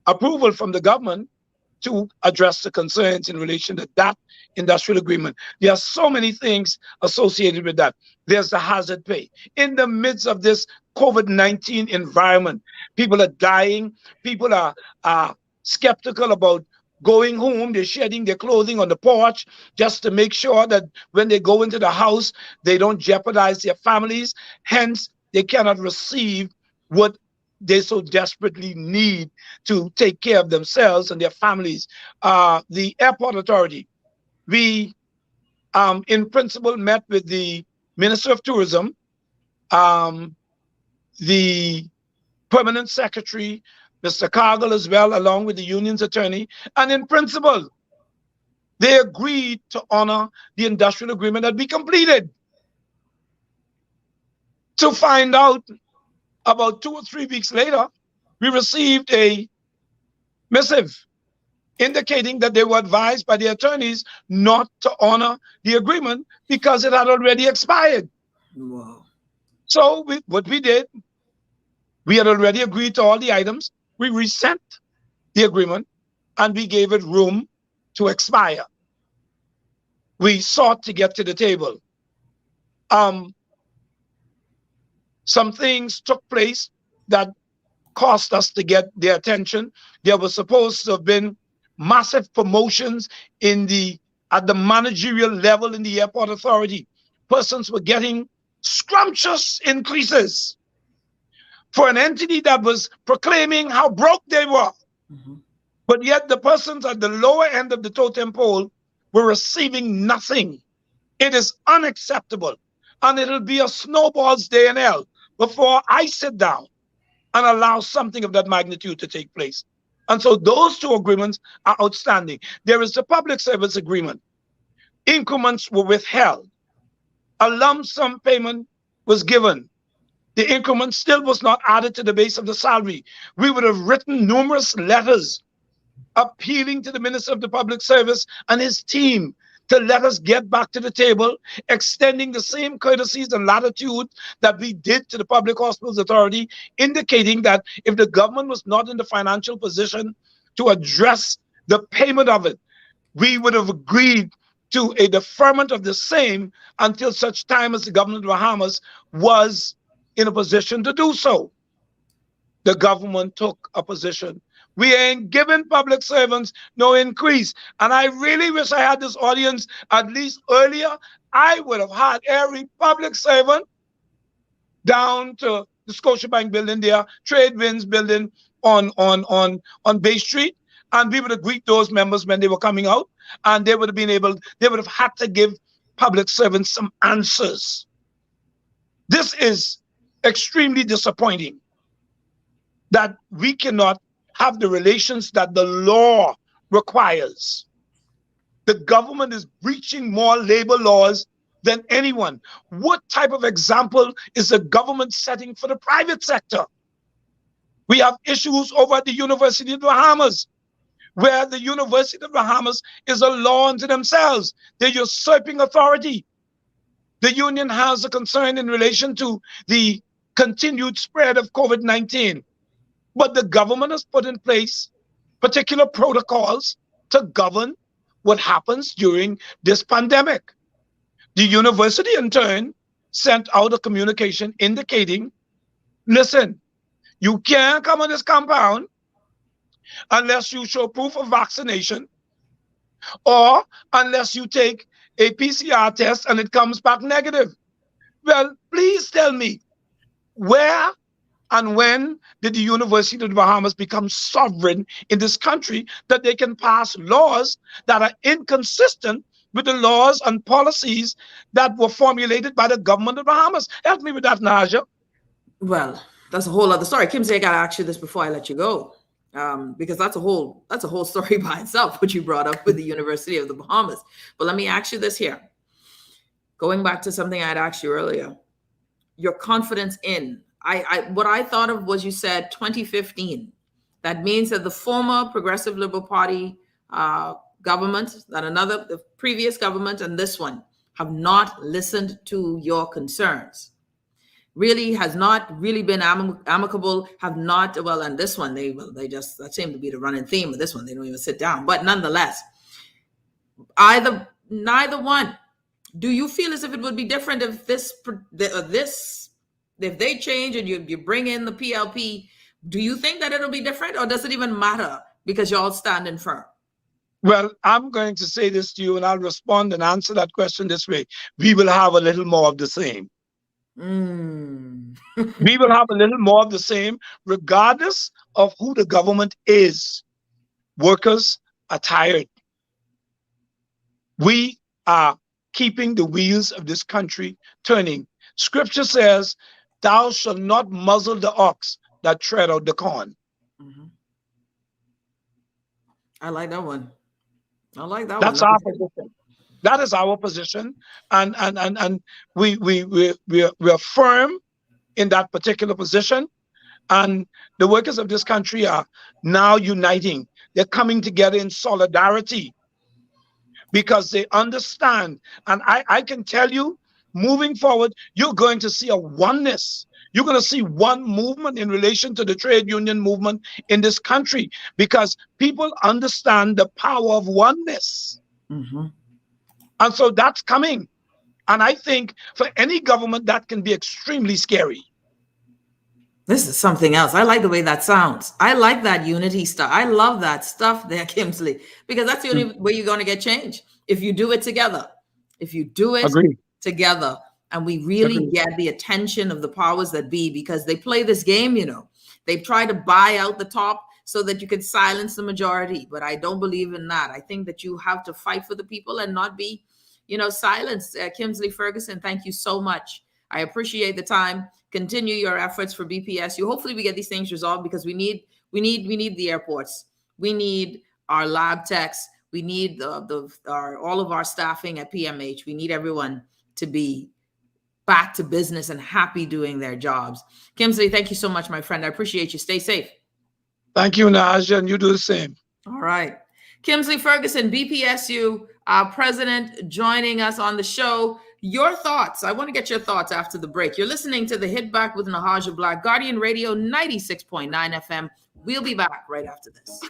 approval from the government to address the concerns in relation to that industrial agreement. There are so many things associated with that. There's the hazard pay. In the midst of this COVID-19 environment, people are dying. People are skeptical about going home. They're shedding their clothing on the porch just to make sure that when they go into the house, they don't jeopardize their families. Hence, they cannot receive what they so desperately need to take care of themselves and their families. The airport authority, we in principle met with the Minister of Tourism, the Permanent Secretary, Mr. Cargill as well, along with the union's attorney, and in principle, they agreed to honor the industrial agreement that we completed. To find out, about 2 or 3 weeks later, we received a missive indicating that they were advised by the attorneys not to honor the agreement because it had already expired. Wow. So what we did, we had already agreed to all the items. We resent the agreement and we gave it room to expire. We sought to get to the table. Some things took place that cost us to get their attention. There was supposed to have been massive promotions at the managerial level in the airport authority. Persons were getting scrumptious increases for an entity that was proclaiming how broke they were. Mm-hmm. But yet the persons at the lower end of the totem pole were receiving nothing. It is unacceptable. And it'll be a snowball's day in hell before I sit down and allow something of that magnitude to take place. And so those two agreements are outstanding. There is the public service agreement. Increments were withheld. A lump sum payment was given. The increment still was not added to the base of the salary. We would have written numerous letters appealing to the Minister of the Public Service and his team to let us get back to the table, extending the same courtesies and latitude that we did to the Public Hospitals Authority, indicating that if the government was not in the financial position to address the payment of it, we would have agreed to a deferment of the same until such time as the government of the Bahamas was in a position to do so. The government took a position. We ain't giving public servants no increase. And I really wish I had this audience at least earlier. I would have had every public servant down to the Scotiabank building there, Trade Winds building on Bay Street. And we would have greeted those members when they were coming out. And they would have had to give public servants some answers. This is extremely disappointing that we cannot have the relations that the law requires. The government is breaching more labor laws than anyone. What type of example is the government setting for the private sector? We have issues over at the University of the Bahamas, where the University of the Bahamas is a law unto themselves. They're usurping authority. The union has a concern in relation to the continued spread of COVID-19. But the government has put in place particular protocols to govern what happens during this pandemic. The university, in turn, sent out a communication indicating, listen, you can't come on this compound unless you show proof of vaccination or unless you take a PCR test and it comes back negative. Well, please tell me, where and when did the University of the Bahamas become sovereign in this country that they can pass laws that are inconsistent with the laws and policies that were formulated by the government of the Bahamas? Help me with that, Naja. Well, that's a whole other story. Kimsley, I got to ask you this before I let you go, because that's a whole story by itself, what you brought up with the University of the Bahamas. But let me ask you this here. going back to something I'd asked you earlier, your confidence in, what I thought of was you said 2015. That means that the former Progressive Liberal Party government, the previous government and this one have not listened to your concerns. Really has not really been amicable, have not, well, and this one, they just, that seemed to be the running theme of this one. They don't even sit down. But nonetheless, neither one. Do you feel as if it would be different if if they change and you bring in the PLP? Do you think that it'll be different, or does it even matter because you're all standing firm? Well, I'm going to say this to you, and I'll respond and answer that question this way. We will have a little more of the same. We will have a little more of the same, regardless of who the government is. Workers are tired. We are keeping the wheels of this country turning. Scripture says, "Thou shalt not muzzle the ox that tread out the corn." I like that one. I like that That's one. our position. That is our position, and we're firm in that particular position. And the workers of this country are now uniting. They're coming together in solidarity because they understand. And I can tell you, moving forward, you're going to see a oneness. You're going to see one movement in relation to the trade union movement in this country because people understand the power of oneness. And so that's coming. And I think for any government, that can be extremely scary. This is something else. I like the way that sounds. I like that unity stuff. I love that stuff there, Kimsley, because that's the only way you're going to get change. If you do it together, if you do it together, and we really get the attention of the powers that be, because they play this game, they try to buy out the top so that you can silence the majority. But I don't believe in that. I think that you have to fight for the people and not be, silenced. Kimsley Ferguson, thank you so much. I appreciate the time. Continue your efforts for BPSU. Hopefully we get these things resolved, because we need the airports. We need our lab techs. We need all of our staffing at PMH. We need everyone to be back to business and happy doing their jobs. Kimsley, thank you so much, my friend. I appreciate you. Stay safe. Thank you, Naja, and you do the same. All right. Kimsley Ferguson, BPSU president, joining us on the show. Your thoughts. I want to get your thoughts after the break. You're listening to the Hit Back with Nahaja Black, Guardian Radio 96.9 FM. We'll be back right after this.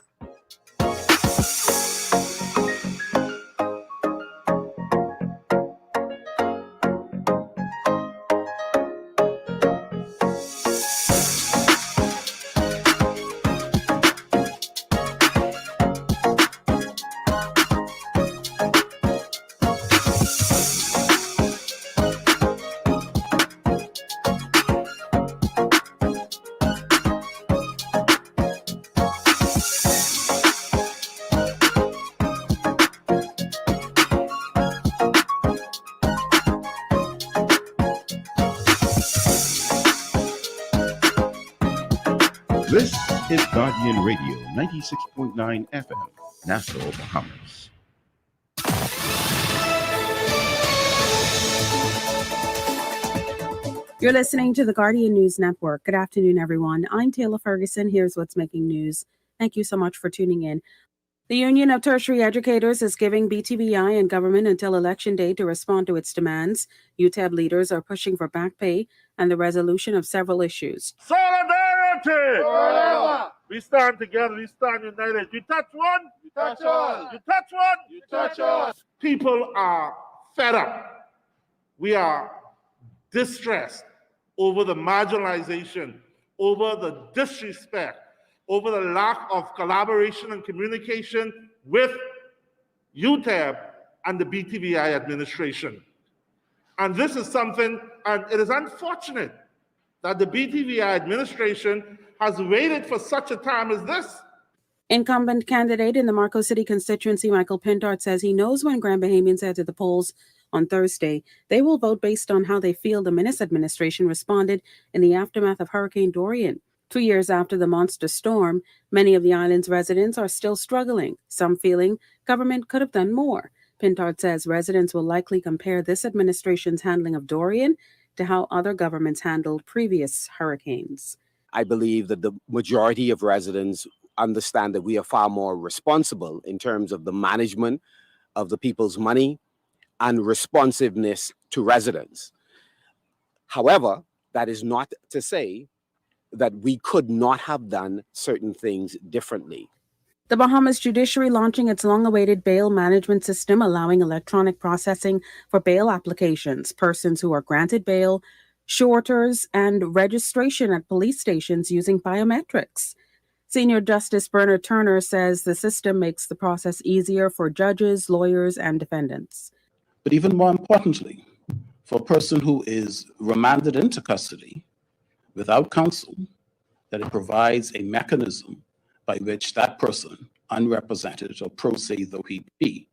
This is Guardian Radio 96.9 FM, Nassau, Bahamas. You're listening to the Guardian News Network. Good afternoon, everyone. I'm Taylor Ferguson. Here's what's making news. Thank you so much for tuning in. The Union of Tertiary Educators is giving BTVI and government until Election Day to respond to its demands. UTEB leaders are pushing for back pay and the resolution of several issues. Solidarity! Forever! We stand together, we stand united. You touch one, you touch all. You touch one, you touch all. People are fed up. We are distressed over the marginalization, over the disrespect, over the lack of collaboration and communication with UTEB and the BTVI administration. And this is something, and it is unfortunate that the BTVI administration has waited for such a time as this. Incumbent candidate in the Marco City constituency, Michael Pintard, says he knows when Grand Bahamians head to the polls on Thursday, they will vote based on how they feel the Minnis administration responded in the aftermath of Hurricane Dorian. 2 years after the monster storm, many of the island's residents are still struggling, some feeling government could have done more. Pintard says residents will likely compare this administration's handling of Dorian to how other governments handled previous hurricanes. I believe that the majority of residents understand that we are far more responsible in terms of the management of the people's money and responsiveness to residents. However, that is not to say that we could not have done certain things differently. The Bahamas judiciary launching its long-awaited bail management system, allowing electronic processing for bail applications, persons who are granted bail, shorters, and registration at police stations using biometrics. Senior Justice Bernard Turner says the system makes the process easier for judges, lawyers, and defendants. But even more importantly, for a person who is remanded into custody without counsel, that it provides a mechanism by which that person, unrepresented or pro se though he be,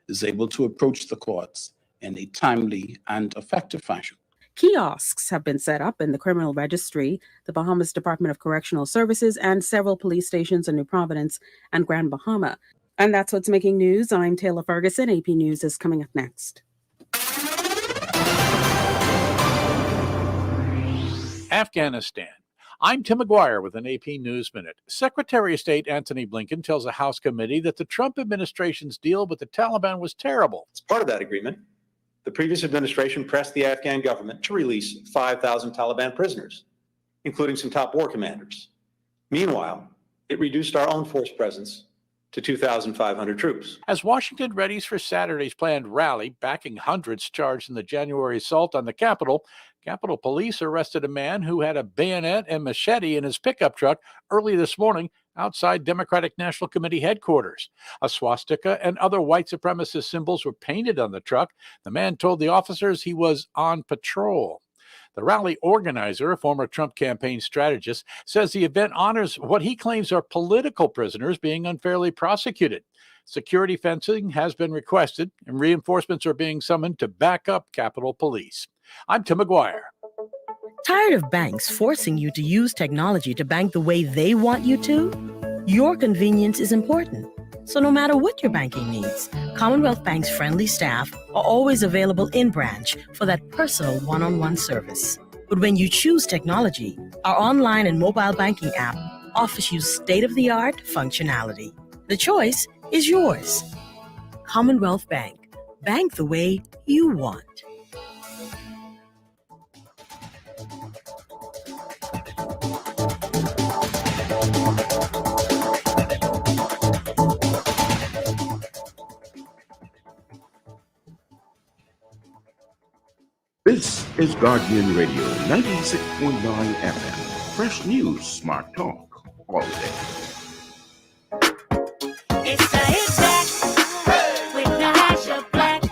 is able to approach the courts in a timely and effective fashion. Kiosks have been set up in the criminal registry, the Bahamas Department of Correctional Services, and several police stations in New Providence and Grand Bahama. And that's what's making news. I'm Taylor Ferguson. AP News is coming up next. Afghanistan. I'm Tim McGuire with an AP News Minute. Secretary of State Antony Blinken tells a House committee that the Trump administration's deal with the Taliban was terrible. As part of that agreement, the previous administration pressed the Afghan government to release 5,000 Taliban prisoners, including some top war commanders. Meanwhile, it reduced our own force presence to 2,500 troops. As Washington readies for Saturday's planned rally backing hundreds charged in the January assault on the Capitol, Capitol Police arrested a man who had a bayonet and machete in his pickup truck early this morning outside Democratic National Committee headquarters. A swastika and other white supremacist symbols were painted on the truck. The man told the officers he was on patrol. The rally organizer, a former Trump campaign strategist, says the event honors what he claims are political prisoners being unfairly prosecuted. Security fencing has been requested, and reinforcements are being summoned to back up Capitol Police. I'm Tim McGuire. Tired of banks forcing you to use technology to bank the way they want you to? Your convenience is important. So no matter what your banking needs, Commonwealth Bank's friendly staff are always available in branch for that personal one-on-one service. But when you choose technology, our online and mobile banking app offers you state-of-the-art functionality. The choice is yours. Commonwealth Bank. Bank the way you want. This is Guardian Radio 96.9 FM. Fresh news, smart talk, all day. It's the hit back with the hash of black.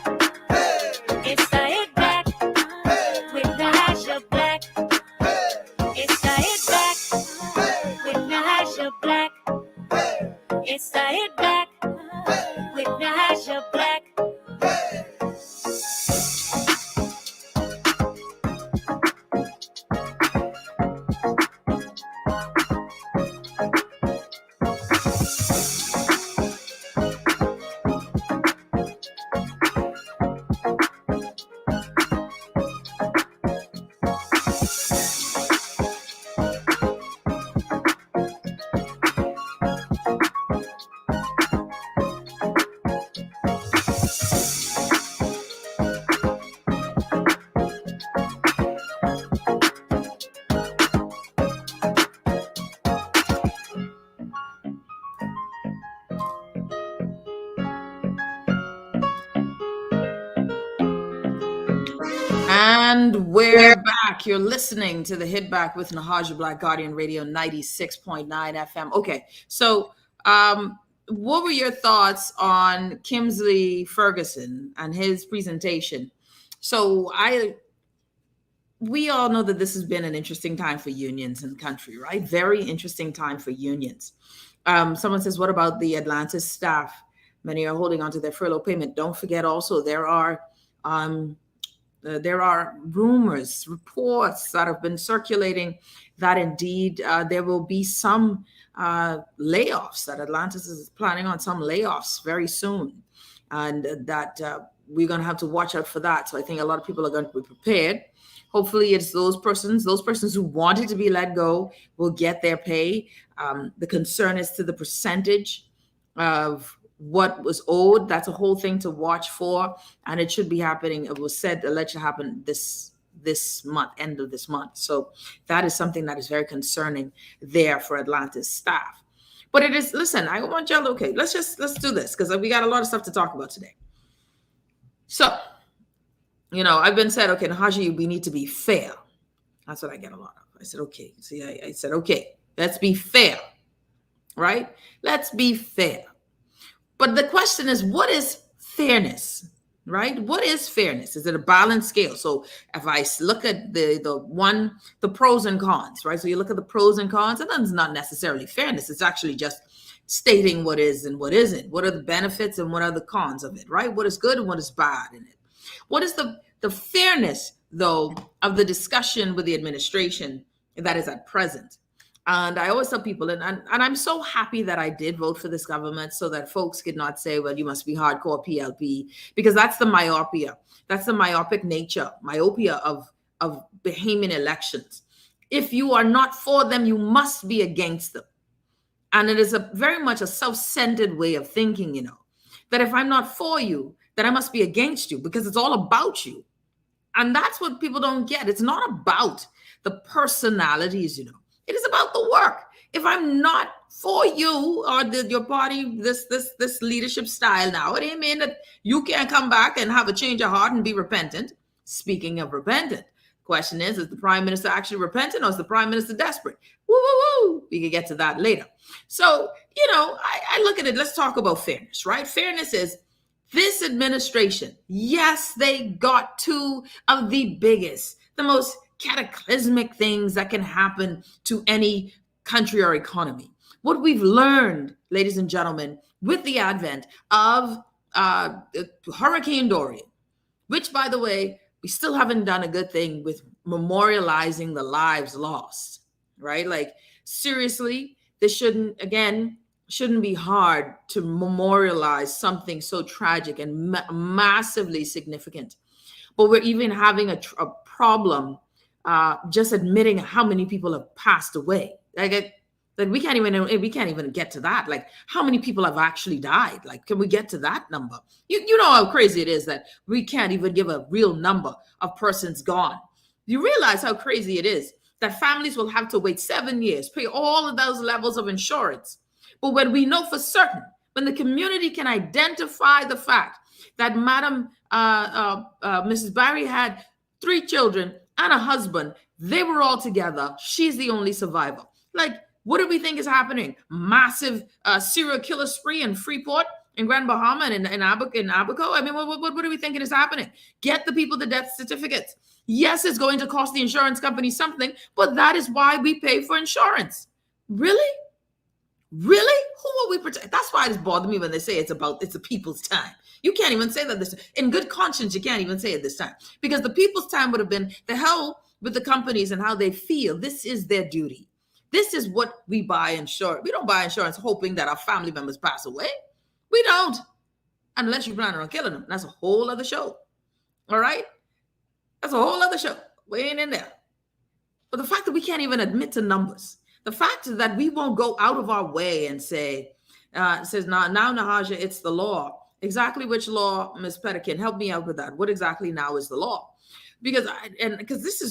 It's the hit back with the hash of black. It's the hit back with the hash of black. It's the hit back with the hash of black. And we're back. You're listening to the Hit Back with Nahaja Black, Guardian Radio 96.9 FM. Okay, so what were your thoughts on Kimsley Ferguson and his presentation? So we all know that this has been an interesting time for unions in the country, right? Very interesting time for unions. Someone says, what about the Atlantis staff? Many are holding on to their furlough payment. Don't forget also there are rumors, reports that have been circulating that indeed there will be some layoffs, that Atlantis is planning on some layoffs very soon. and that we're going to have to watch out for that. So I think a lot of people are going to be prepared. Hopefully it's those persons who wanted to be let go will get their pay. The concern is to the percentage of what was owed. That's a whole thing to watch for, and it should be happening. It was said alleged to happen this month, end of this month. So that is something that is very concerning there for Atlanta's staff. But it is, listen, I want y'all, okay, let's do this because we got a lot of stuff to talk about today. So, I've been said, okay, Nahaja, we need to be fair. That's what I get a lot of. I said, okay. See, I said, okay, let's be fair, right? Let's be fair. But the question is, what is fairness, right? What is fairness? Is it a balanced scale? So if I look at the pros and cons, right? So you look at the pros and cons, and that's not necessarily fairness. It's actually just stating what is and what isn't. What are the benefits and what are the cons of it, right? What is good and what is bad in it? What is the fairness, though, of the discussion with the administration that is at present? And I always tell people, and I'm so happy that I did vote for this government so that folks could not say, well, you must be hardcore PLP, because that's the myopia. That's the myopia of Bahamian elections. If you are not for them, you must be against them. And it is very much a self-centered way of thinking, that if I'm not for you, then I must be against you because it's all about you. And that's what people don't get. It's not about the personalities, It is about the work. If I'm not for you or your party, this leadership style now, it ain't mean that you can't come back and have a change of heart and be repentant. Speaking of repentant, question is the prime minister actually repentant or is the prime minister desperate? Woo, woo, woo. We can get to that later. So, I look at it. Let's talk about fairness, right? Fairness is this administration. Yes, they got two of the biggest, the most cataclysmic things that can happen to any country or economy. What we've learned, ladies and gentlemen, with the advent of Hurricane Dorian, which, by the way, we still haven't done a good thing with memorializing the lives lost, right? Like, seriously, this shouldn't be hard to memorialize something so tragic and massively significant. But we're even having a problem just admitting how many people have passed away. Like we can't even get to that. Like, how many people have actually died? Like, can we get to that number? You know how crazy it is that we can't even give a real number of persons gone. You realize how crazy it is that families will have to wait 7 years, pay all of those levels of insurance. But when we know for certain, when the community can identify the fact that Mrs. Barry had 3 children and a husband, they were all together. She's the only survivor. Like, what do we think is happening? Massive serial killer spree in Freeport, in Grand Bahama, and in Abaco? I mean, what are we thinking is happening? Get the people the death certificates. Yes, it's going to cost the insurance company something, but that is why we pay for insurance. Really? Really? Who will we protect? That's why it's bothered me when they say it's the people's time. You can't even say that in good conscience. You can't even say it this time, because the people's time would have been the hell with the companies and how they feel. This is their duty. This is what we buy insurance. We don't buy insurance hoping that our family members pass away. We don't, unless you plan on killing them. That's a whole other show. All right? That's a whole other show. We ain't in there. But the fact that we can't even admit to numbers, the fact that we won't go out of our way and say, says now Nahaja, it's the law. Exactly which law, Ms. Pettikin? Help me out with that. What exactly now is the law? Because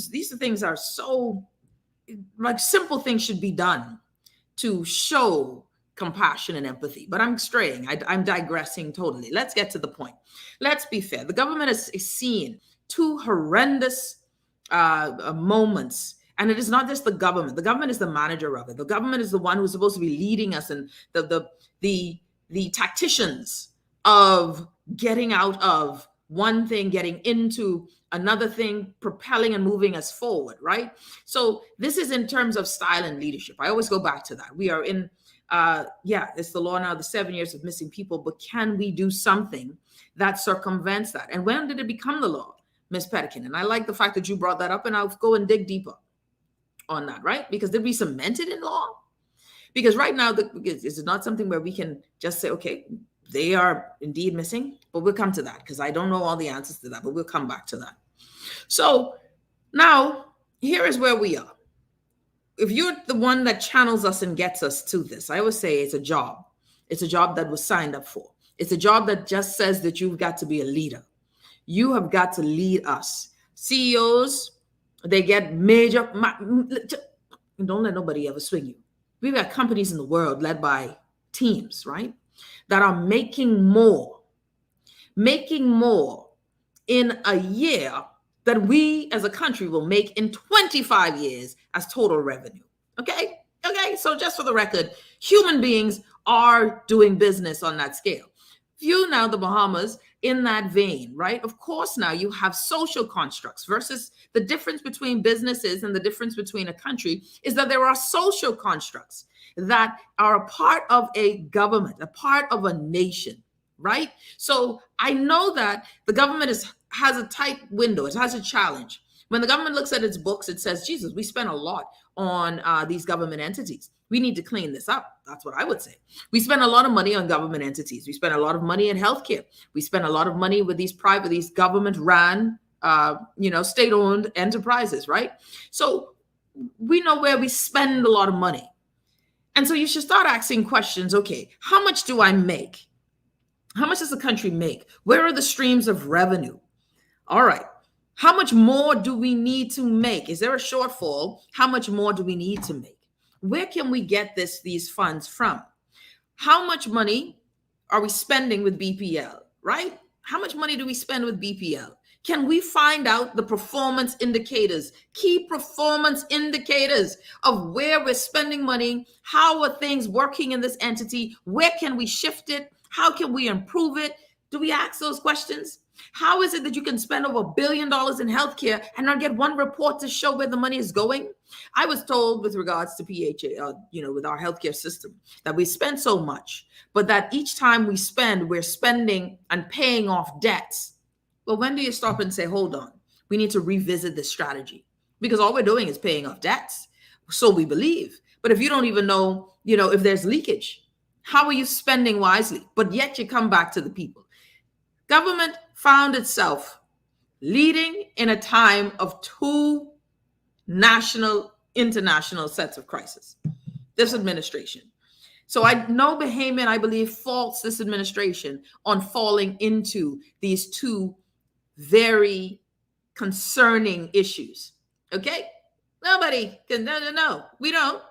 these things are so, like, simple things should be done to show compassion and empathy. But I'm straying. I'm digressing totally. Let's get to the point. Let's be fair. The government has seen 2 horrendous moments. And it is not just the government. The government is the manager of it. The government is the one who's supposed to be leading us, and the tacticians of getting out of one thing, getting into another thing, propelling and moving us forward, right? So this is in terms of style and leadership. I always go back to that. We are in, it's the law now, the 7 years of missing people, but can we do something that circumvents that? And when did it become the law, Ms. Pettikin? And I like the fact that you brought that up, and I'll go and dig deeper on that, right? Because did we cement it in law? Because right now, it's not something where we can just say, okay, they are indeed missing, but we'll come to that because I don't know all the answers to that, but we'll come back to that. So now here is where we are. If you're the one that channels us and gets us to this, I always say it's a job. It's a job that was signed up for. It's a job that just says that you've got to be a leader. You have got to lead us. CEOs, they get major, don't let nobody ever swing you. We've got companies in the world led by teams, right, that are making more in a year that we as a country will make in 25 years as total revenue. Okay? So just for the record, human beings are doing business on that scale. View now the Bahamas in that vein, right? Of course, now you have social constructs versus the difference between businesses and the difference between a country is that there are social constructs that are a part of a government, a part of a nation, right? So I know that the government has a tight window. It has a challenge. When the government looks at its books, it says, Jesus, we spent a lot on these government entities. We need to clean this up. That's what I would say. We spend a lot of money on government entities. We spend a lot of money in healthcare. We spend a lot of money with these government-run, state-owned enterprises, right? So we know where we spend a lot of money. And so you should start asking questions. Okay, how much do I make? How much does the country make? Where are the streams of revenue? All right. How much more do we need to make? Is there a shortfall? How much more do we need to make? Where can we get these funds from? How much money are we spending with BPL, right? How much money do we spend with BPL? Can we find out the performance indicators, key performance indicators of where we're spending money? How are things working in this entity? Where can we shift it? How can we improve it? Do we ask those questions? How is it that you can spend over $1 billion in healthcare and not get one report to show where the money is going? I was told with regards to PHA, with our healthcare system, that we spend so much, but that each time we spend, we're spending and paying off debts. Well, when do you stop and say, hold on, we need to revisit this strategy? Because all we're doing is paying off debts. So we believe. But if you don't even know, if there's leakage, how are you spending wisely? But yet you come back to the people. Government found itself leading in a time of two international sets of crisis. This administration. So I know Bahamian, I believe, faults this administration on falling into these two very concerning issues. Okay? Nobody can, no, we don't.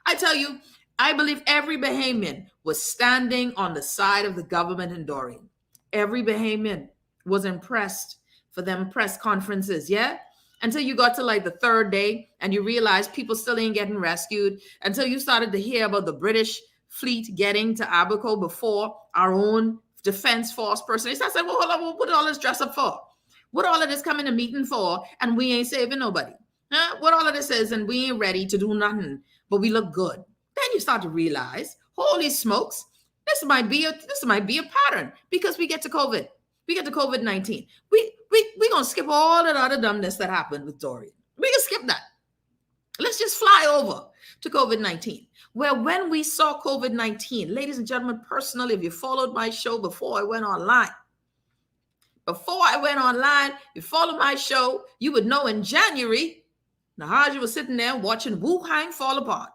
I tell you, I believe every Bahamian was standing on the side of the government in Dorian. Every Bahamian was impressed for them press conferences, yeah? Until you got to like the third day and you realized people still ain't getting rescued, until you started to hear about the British fleet getting to Abaco before our own defense force person. They started saying, well, hold on, what all this dress up for? What all of this coming to meeting for? And we ain't saving nobody. Huh? What all of this is, and we ain't ready to do nothing, but we look good. Then you start to realize, holy smokes, this might be a pattern because we get to COVID. We get to COVID-19. We're going to skip all that other dumbness that happened with Dorian. We can skip that. Let's just fly over to COVID-19. Well, when we saw COVID-19, ladies and gentlemen, personally, if you followed my show before I went online, you followed my show, you would know in January, Nahaja was sitting there watching Wuhan fall apart.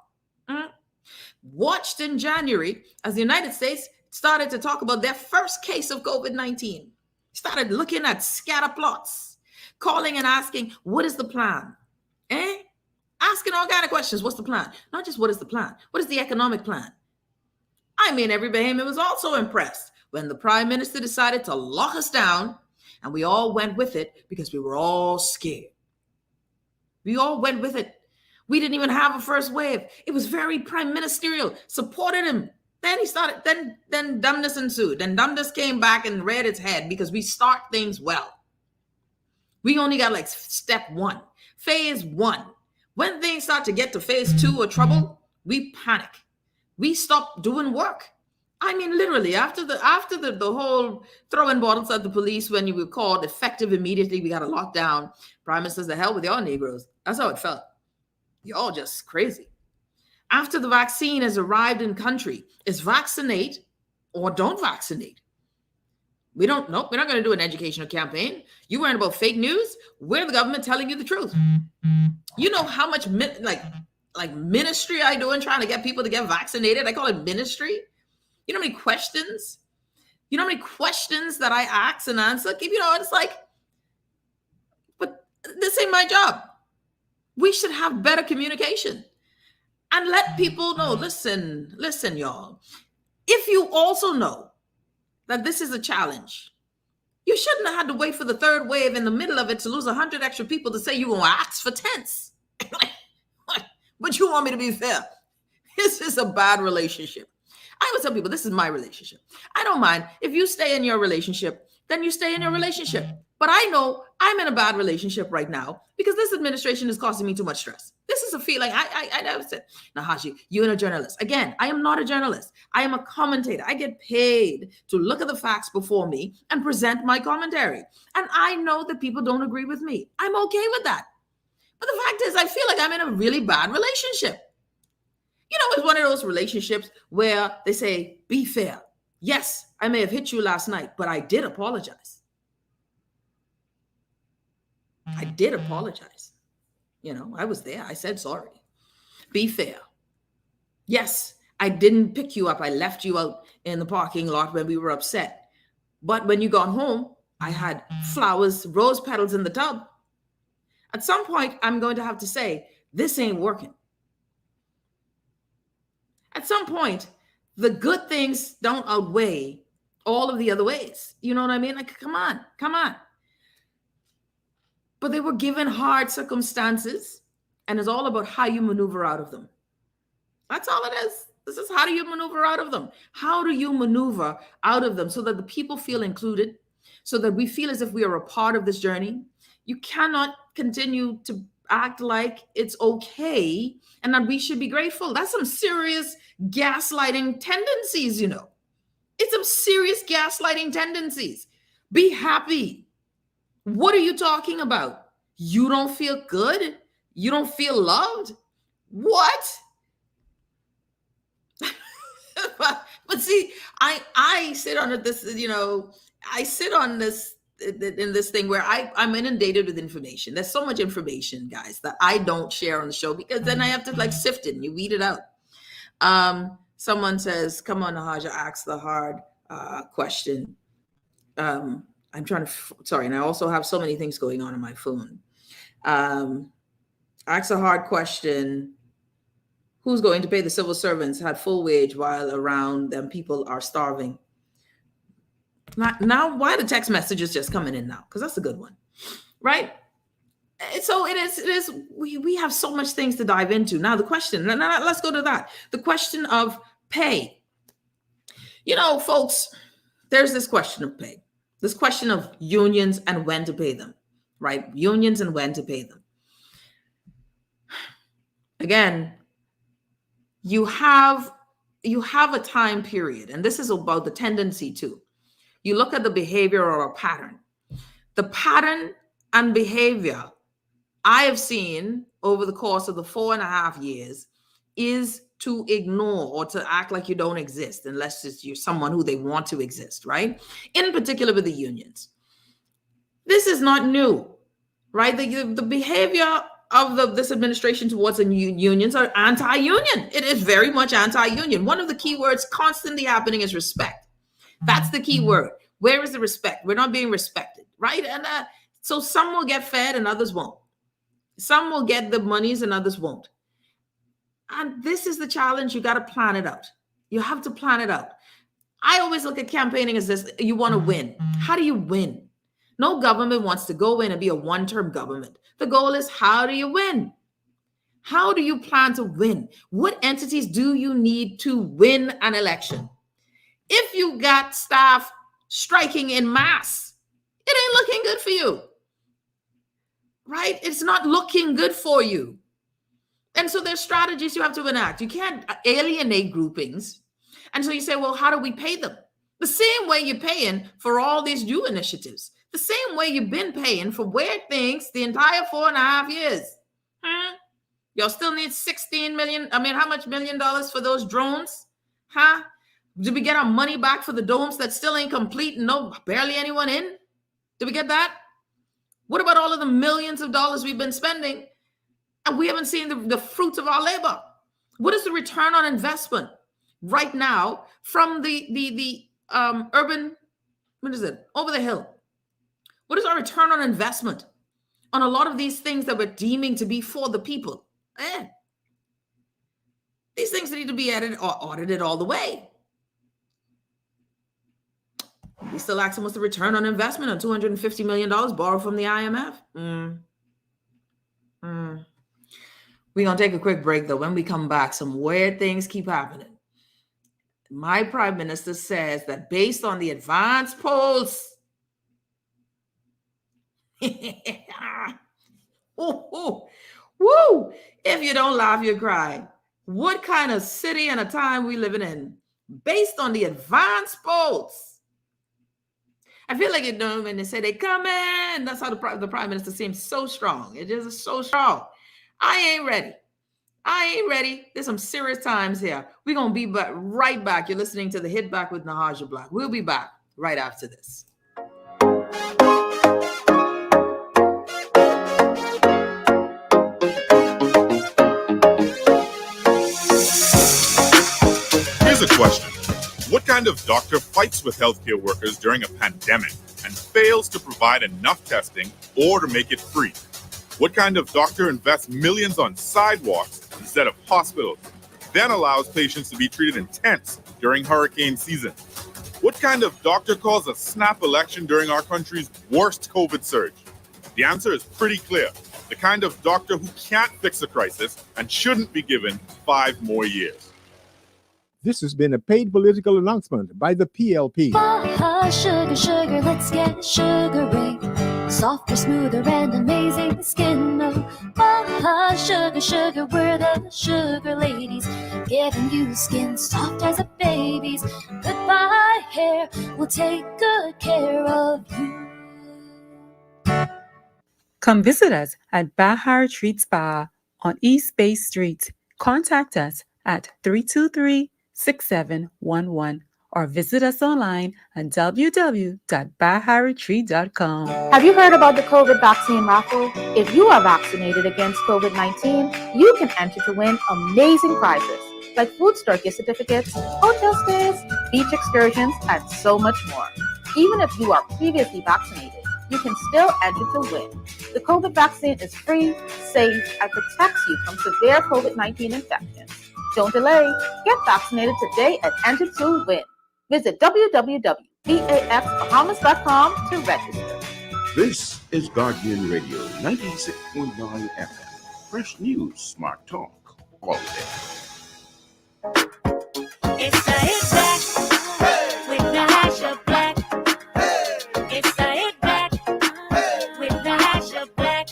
Watched in January as the United States started to talk about their first case of COVID-19. Started looking at scatter plots, calling and asking, what is the plan? Asking all kinds of questions. What's the plan? Not just what is the plan? What is the economic plan? I mean, every Bahamian was also impressed when the Prime Minister decided to lock us down, and we all went with it because we were all scared. We all went with it. We didn't even have a first wave. It was very prime ministerial, supported him. Then he started, then dumbness ensued. Then dumbness came back and reared its head because we start things well. We only got like step one, phase one. When things start to get to phase two or trouble, we panic. We stop doing work. I mean, literally, after the whole throwing bottles at the police when you were called effective immediately, we got a lockdown. Prime Minister says, the hell with y'all Negroes. That's how it felt. Y'all just crazy. After the vaccine has arrived in country, it's vaccinate or don't vaccinate. We're not going to do an educational campaign. You worrying about fake news? We're the government telling you the truth. You know how much like ministry I do in trying to get people to get vaccinated? I call it ministry. You know how many questions? You know how many questions that I ask and answer? You know, it's like, but this ain't my job. We should have better communication and let people know, listen, y'all. If you also know that this is a challenge, you shouldn't have had to wait for the third wave in the middle of it to lose 100 extra people to say you want to ask for tents. But you want me to be fair. This is a bad relationship. I always tell people, this is my relationship. I don't mind. If you stay in your relationship, then you stay in your relationship. But I know I'm in a bad relationship right now because this administration is causing me too much stress. This is a feeling I never said. Nahashi, you're a journalist. Again, I am not a journalist. I am a commentator. I get paid to look at the facts before me and present my commentary. And I know that people don't agree with me. I'm okay with that. But the fact is, I feel like I'm in a really bad relationship. You know, it's one of those relationships where they say, be fair. Yes, I may have hit you last night, but I did apologize. I did apologize. You know, I was there. I said sorry. Be fair. Yes, I didn't pick you up. I left you out in the parking lot when we were upset. But when you got home, I had flowers, rose petals in the tub. At some point, I'm going to have to say, this ain't working. At some point, the good things don't outweigh all of the other ways. You know what I mean? Like, come on. But they were given hard circumstances, and it's all about how you maneuver out of them. That's all it is. This is how do you maneuver out of them? How do you maneuver out of them so that the people feel included, so that we feel as if we are a part of this journey? You cannot continue to act like it's okay and that we should be grateful. That's some serious gaslighting tendencies, you know. It's some serious gaslighting tendencies. Be happy. What are you talking about? You don't feel good? You don't feel loved? What? But see, I sit on this, you know, I sit on this in this thing where I'm inundated with information. There's so much information, guys, that I don't share on the show because then I have to like sift it and you weed it out. Someone says, come on, Nahaja, ask the hard question. I'm trying to, sorry, and I also have so many things going on my phone. Ask a hard question. Who's going to pay the civil servants at full wage while around them people are starving? Now, why the text messages just coming in now? Because that's a good one, right? So it is. We have so much things to dive into. Now the question, now let's go to that. The question of pay. You know, folks, there's this question of pay. This question of unions and when to pay them, right? Unions and when to pay them. Again, you have a time period, and this is about the tendency too. You look at the behavior or a pattern. The pattern and behavior I have seen over the course of the 4.5 years is to ignore or to act like you don't exist unless you're someone who they want to exist, right? In particular with the unions. This is not new, right? The behavior of this administration towards the unions are anti-union. It is very much anti-union. One of the key words constantly happening is respect. That's the key word. Where is the respect? We're not being respected, right? And so some will get fed and others won't. Some will get the monies and others won't. And this is the challenge. You got to plan it out. You have to plan it out. I always look at campaigning as this. You want to win. How do you win? No government wants to go in and be a one-term government. The goal is, how do you win? How do you plan to win? What entities do you need to win an election? If you got staff striking in mass, it ain't looking good for you, right? It's not looking good for you. And so there's strategies you have to enact. You can't alienate groupings. And so you say, well, how do we pay them? The same way you're paying for all these new initiatives. The same way you've been paying for weird things the entire 4.5 years. Y'all still need $16 million. I mean, how much $1 million for those drones? Did we get our money back for the domes that still ain't complete and no barely anyone in? Did we get that? What about all of the millions of dollars we've been spending and we haven't seen the fruits of our labor? What is the return on investment right now from the urban, what is it, over the hill? What is our return on investment on a lot of these things that we're deeming to be for the people? These things need to be audited all the way. We still asking what's the return on investment on $250 million borrowed from the IMF? We're going to take a quick break, though. When we come back, some weird things keep happening. My prime minister says that based on the advanced polls, woo, if you don't laugh, you cry. What kind of city and a time we living in? Based on the advanced polls. I feel like, you know, when they say they come in, that's how the prime minister seems so strong. It is so strong. I ain't ready. There's some serious times here. We're going to be right back. You're listening to the Hit Back with Nahaja Black. We'll be back right after this. Here's a question. What kind of doctor fights with healthcare workers during a pandemic and fails to provide enough testing or to make it free? What kind of doctor invests millions on sidewalks instead of hospitals, then allows patients to be treated in tents during hurricane season? What kind of doctor calls a snap election during our country's worst COVID surge? The answer is pretty clear. The kind of doctor who can't fix a crisis and shouldn't be given 5 more years. This has been a paid political announcement by the PLP. Sugar, sugar, let's get sugary. Softer, smoother, and amazing skin. Oh, sugar, sugar, we're the sugar ladies. Giving you skin soft as a baby's. Goodbye hair, we'll take good care of you. Come visit us at Bahar Treat Spa on East Bay Street. Contact us at 323-6711 or visit us online at www.baharetreat.com. Have you heard about the COVID vaccine raffle? If you are vaccinated against COVID-19, you can enter to win amazing prizes like food store gift certificates, hotel stays, beach excursions, and so much more. Even if you are previously vaccinated, you can still enter to win. The COVID vaccine is free, safe, and protects you from severe COVID-19 infections. Don't delay. Get vaccinated today and enter to win. Visit www.bafbahamas.com to register. This is Guardian Radio 96.9 FM. Fresh news, smart talk, all day. It's the Hit Back with Nahaja Black. It's the Hit Back with Nahaja Black.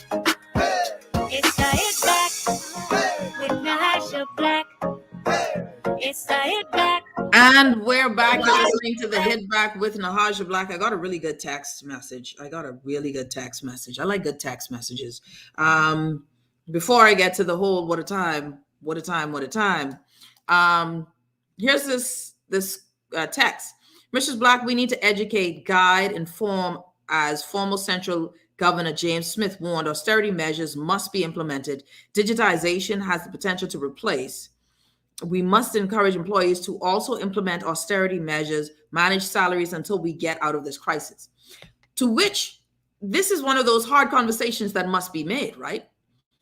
It's the Hit Back with Nahaja Black. It's the Hit Back. And we're back. You're listening to the Hit Back with Nahaja Black. I got a really good text message. I like good text messages. Before I get to the whole what a time. Here's this text. Mrs. Black, we need to educate, guide, inform. As former Central Governor James Smith warned, austerity measures must be implemented. Digitization has the potential to replace. We must encourage employees to also implement austerity measures, manage salaries until we get out of this crisis. To which, this is one of those hard conversations that must be made, right?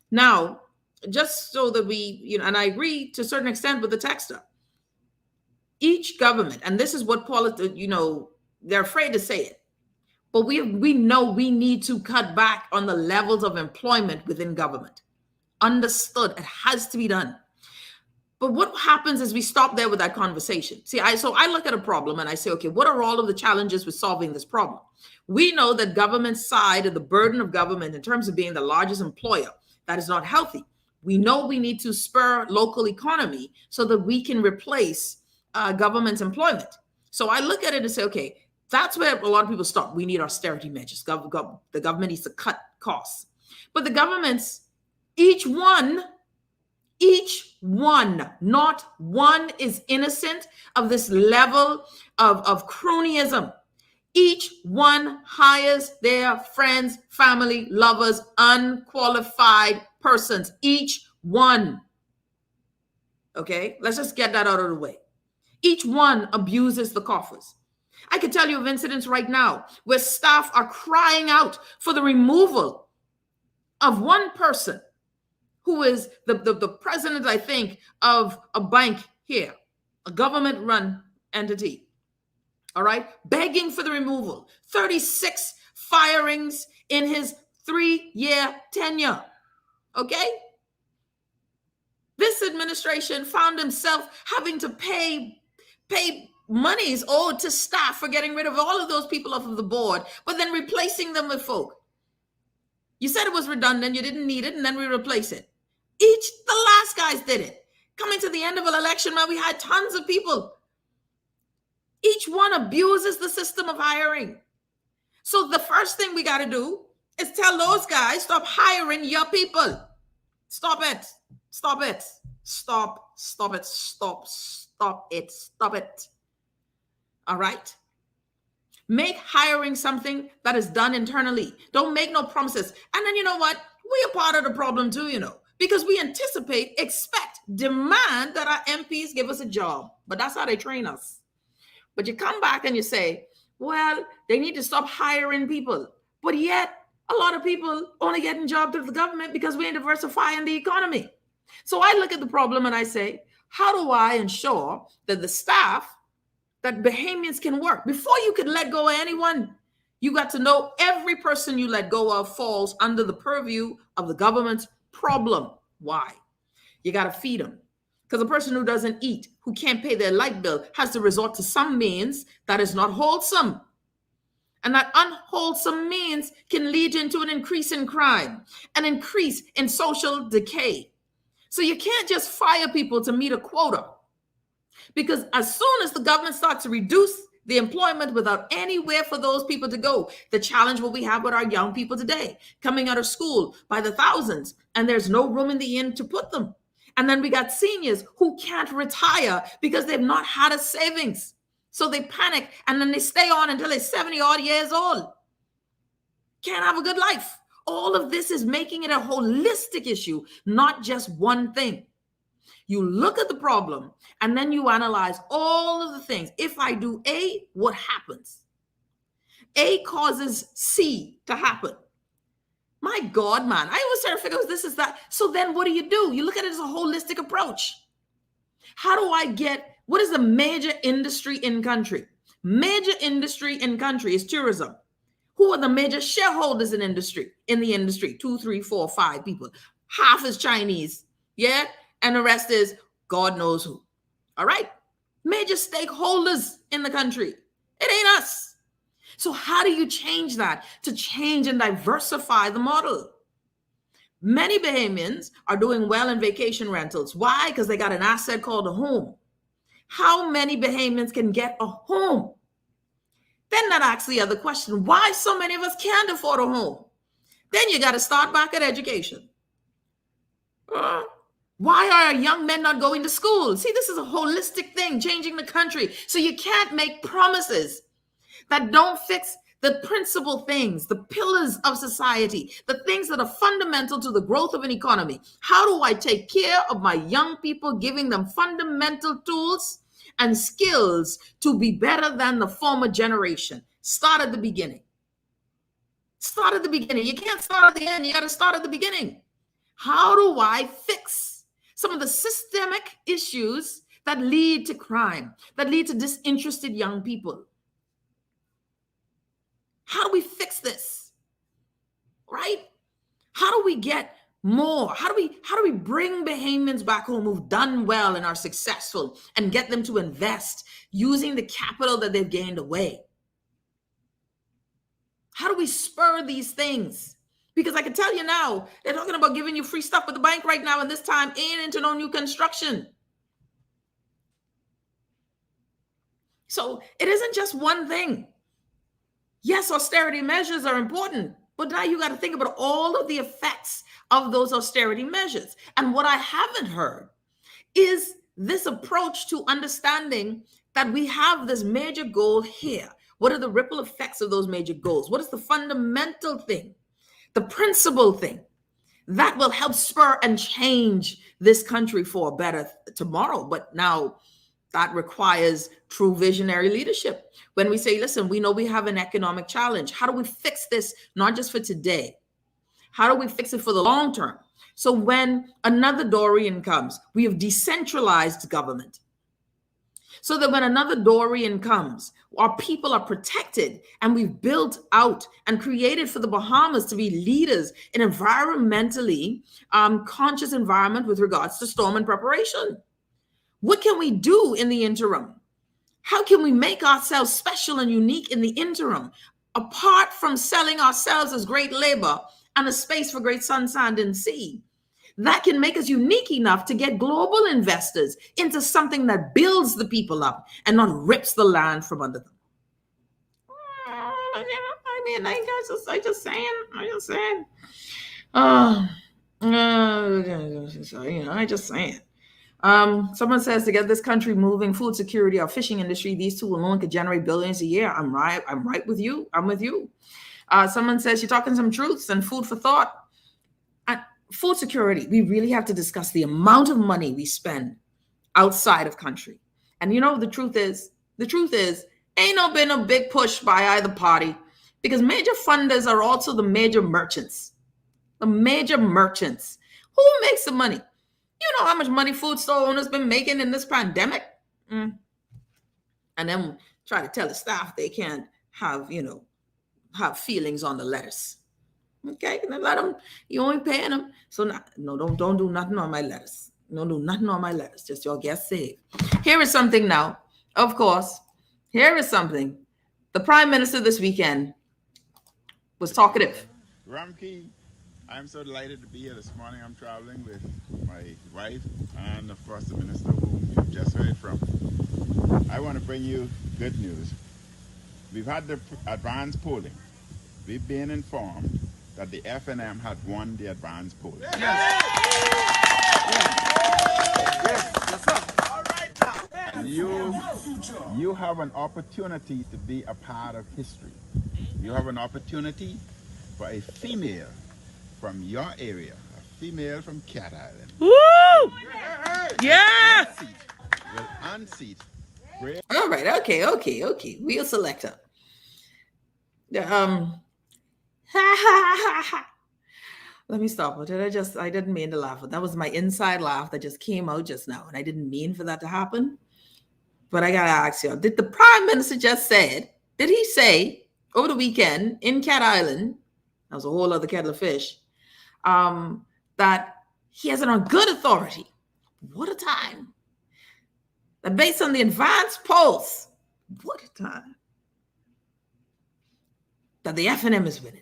Now, just so that we, and I agree to a certain extent with the texter. Each government, and this is what they're afraid to say it, but we know we need to cut back on the levels of employment within government. Understood, it has to be done. But what happens is we stop there with that conversation. So I look at a problem and I say, okay, what are all of the challenges with solving this problem? We know that government side of the burden of government in terms of being the largest employer, that is not healthy. We know we need to spur local economy so that we can replace government's employment. So I look at it and say, okay, that's where a lot of people stop. We need austerity measures. The government needs to cut costs. But the governments, each one Each one, not one is innocent of this level of cronyism. Each one hires their friends, family, lovers, unqualified persons. Each one. Okay, let's just get that out of the way. Each one abuses the coffers. I can tell you of incidents right now where staff are crying out for the removal of one person who is the president, I think, of a bank here, a government-run entity. All right, begging for the removal. 36 firings in his 3-year tenure. Okay? This administration found himself having to pay monies owed to staff for getting rid of all of those people off of the board, but then replacing them with folk. You said it was redundant, you didn't need it, and then we replace it. The last guys did it. Coming to the end of an election, man, we had tons of people. Each one abuses the system of hiring. So the first thing we got to do is tell those guys, stop hiring your people. Stop it. Stop it. Stop it. Stop it. All right? Make hiring something that is done internally. Don't make no promises. And then you know what? We are part of the problem too, because we anticipate, expect, demand that our MPs give us a job. But that's how they train us. But you come back and you say, well, they need to stop hiring people. But yet, a lot of people only getting jobs through the government because we ain't diversifying the economy. So I look at the problem and I say, how do I ensure that the staff, that Bahamians can work? Before you could let go of anyone, you got to know every person you let go of falls under the purview of the government's problem. Why? You got to feed them. Because a person who doesn't eat, who can't pay their light bill, has to resort to some means that is not wholesome. And that unwholesome means can lead into an increase in crime, an increase in social decay. So you can't just fire people to meet a quota. Because as soon as the government starts to reduce the employment without anywhere for those people to go, the challenge what we have with our young people today, coming out of school by the thousands, and there's no room in the inn to put them. And then we got seniors who can't retire because they've not had a savings. So they panic and then they stay on until they're 70 odd years old. Can't have a good life. All of this is making it a holistic issue, not just one thing. You look at the problem and then you analyze all of the things. If I do A, what happens? A causes C to happen. My God, man, I always try to figure out this is that. So then what do? You look at it as a holistic approach. How do I get, what is the major industry in country? Major industry in country is tourism. Who are the major shareholders in the industry? 2, 3, 4, 5 people. Half is Chinese. Yeah. And the rest is God knows who. All right. Major stakeholders in the country. It ain't us. So how do you change that? To change and diversify the model. Many Bahamians are doing well in vacation rentals. Why? Because they got an asset called a home. How many Bahamians can get a home? Then that asks the other question, why so many of us can't afford a home? Then you got to start back at education. Why are our young men not going to school? See, this is a holistic thing, changing the country. So you can't make promises that don't fix the principal things, the pillars of society, the things that are fundamental to the growth of an economy. How do I take care of my young people, giving them fundamental tools and skills to be better than the former generation? Start at the beginning. Start at the beginning. You can't start at the end. You got to start at the beginning. How do I fix some of the systemic issues that lead to crime, that lead to disinterested young people? How do we fix this? Right? How do we get more? How do we bring Bahamians back home who've done well and are successful and get them to invest using the capital that they've gained away? How do we spur these things? Because I can tell you now, they're talking about giving you free stuff at the bank right now, and this time ain't into no new construction. So it isn't just one thing. Yes, austerity measures are important, but now you got to think about all of the effects of those austerity measures. And what I haven't heard is this approach to understanding that we have this major goal here. What are the ripple effects of those major goals? What is the fundamental thing, the principal thing that will help spur and change this country for a better tomorrow? But now that requires true visionary leadership. When we say, listen, we know we have an economic challenge. How do we fix this, not just for today? How do we fix it for the long term? So when another Dorian comes, we have decentralized government. So that when another Dorian comes, our people are protected, and we've built out and created for the Bahamas to be leaders in environmentally conscious environment with regards to storm and preparation. What can we do in the interim? How can we make ourselves special and unique in the interim, apart from selling ourselves as great labor and a space for great sun, sand, and sea? That can make us unique enough to get global investors into something that builds the people up and not rips the land from under them. I just saying. Someone says to get this country moving, food security or fishing industry, these two alone could generate billions a year. I'm right with you. I'm with you. Someone says you're talking some truths and food for thought. Food security, we really have to discuss the amount of money we spend outside of country. And you know, the truth is, ain't been a big push by either party, because major funders are also the major merchants. The major merchants. Who makes the money? You know how much money food store owners been making in this pandemic? And then try to tell the staff they can't have feelings on the lettuce. Okay, and let them, you only paying them. So don't do nothing on my lettuce. Don't do nothing on my lettuce. Just your guest save. Here is something now, of course. Here is something. The Prime Minister this weekend was talkative. Ramkey, I'm so delighted to be here this morning. I'm traveling with my wife and, of course, the Minister whom you've just heard from. I want to bring you good news. We've had the advanced polling. We've been informed that the FNM had won the advanced polling. And you have an opportunity to be a part of history. You have an opportunity for a female from your area, a female from Cat Island. Woo! Yeah! Will unseat. All right, okay. Wheel selector. Let me stop. I didn't mean to laugh. That was my inside laugh that just came out just now, and I didn't mean for that to happen. But I gotta ask you, did the Prime Minister did he say over the weekend in Cat Island, that was a whole other kettle of fish, that he has it on good authority? What a time. That based on the advanced polls, what a time, that the FNM is winning.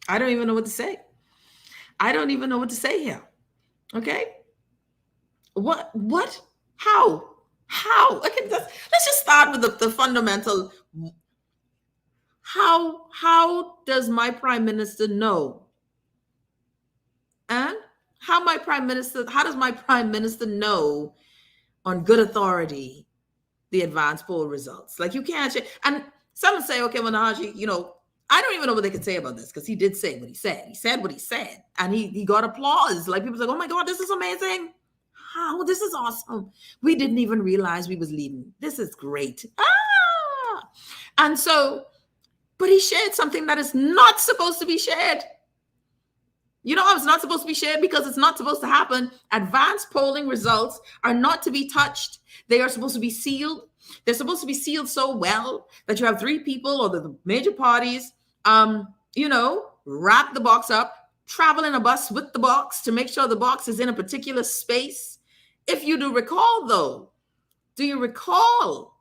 I don't even know what to say. Here. Okay. What? How? Okay, let's just start with the fundamental. How does my Prime Minister know? And how does my Prime Minister know on good authority the advanced poll results? Like, you can't change. And some say, okay, well, Nahaji, I don't even know what they could say about this, because he did say what he said. He said what he said, and he got applause. Like, people say, oh my God, this is amazing. How? This is awesome. We didn't even realize we was leading. This is great. And so, but he shared something that is not supposed to be shared. You know how it's not supposed to be shared? Because it's not supposed to happen. Advanced polling results are not to be touched. They are supposed to be sealed. They're supposed to be sealed so well that you have three people or the major parties, wrap the box up, travel in a bus with the box to make sure the box is in a particular space. If you do recall, though, do you recall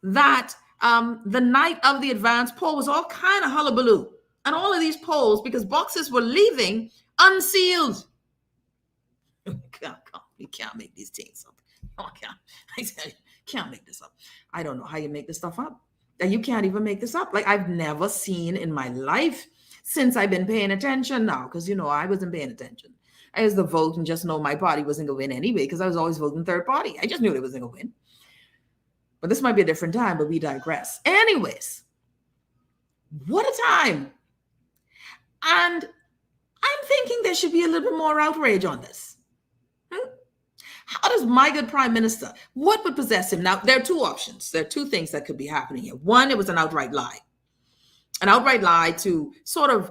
that the night of the advanced poll was all kind of hullabaloo? And all of these polls, because boxes were leaving unsealed. You can't make these things up. I can't make this up. I don't know how you make this stuff up. that you can't even make this up. Like, I've never seen in my life since I've been paying attention now, because, I wasn't paying attention. I used to vote and just know my party wasn't going to win anyway, because I was always voting third party. I just knew they wasn't going to win. But this might be a different time, but we digress. Anyways, what a time. And I'm thinking there should be a little bit more outrage on this. How does my good prime minister, what would possess him? Now, there are two options. There are two things that could be happening here. One, it was an outright lie. An outright lie to sort of,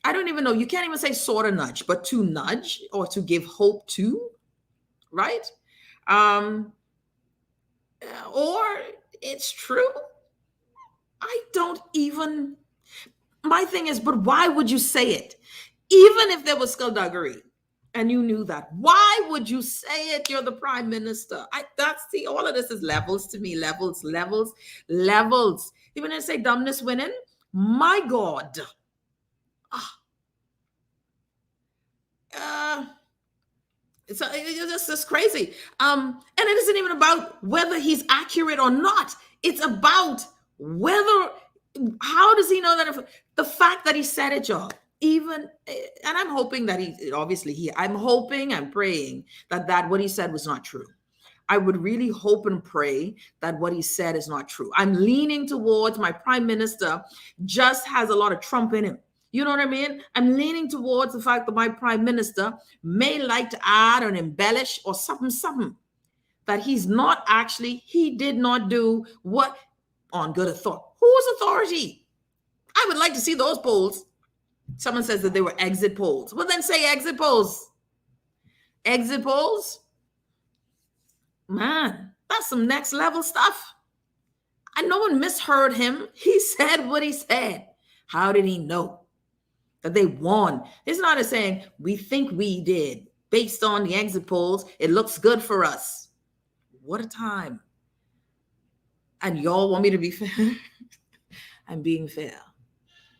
I don't even know, you can't even say sort of nudge, but to nudge or to give hope to, right? Or it's true. I don't even, my thing is, but why would you say it? Even if there was skullduggery and you knew that, why would you say it? You're the prime minister. All of this is levels to me, levels. Even if they say dumbness winning, my God. It's just crazy. And it isn't even about whether he's accurate or not. It's about how does he know that if the fact that he said it, y'all, and I'm hoping that I'm praying that what he said was not true. I would really hope and pray that what he said is not true. I'm leaning towards my prime minister just has a lot of Trump in him. You know what I mean? I'm leaning towards the fact that my prime minister may like to add or embellish or something that he did not do what on good authority. Whose authority? I would like to see those polls. Someone says that they were exit polls. Well, then say exit polls. Exit polls? Man, that's some next level stuff. And no one misheard him. He said what he said. How did he know that they won? It's not a saying, we think we did. Based on the exit polls, it looks good for us. What a time. And y'all want me to be fair? I'm being fair.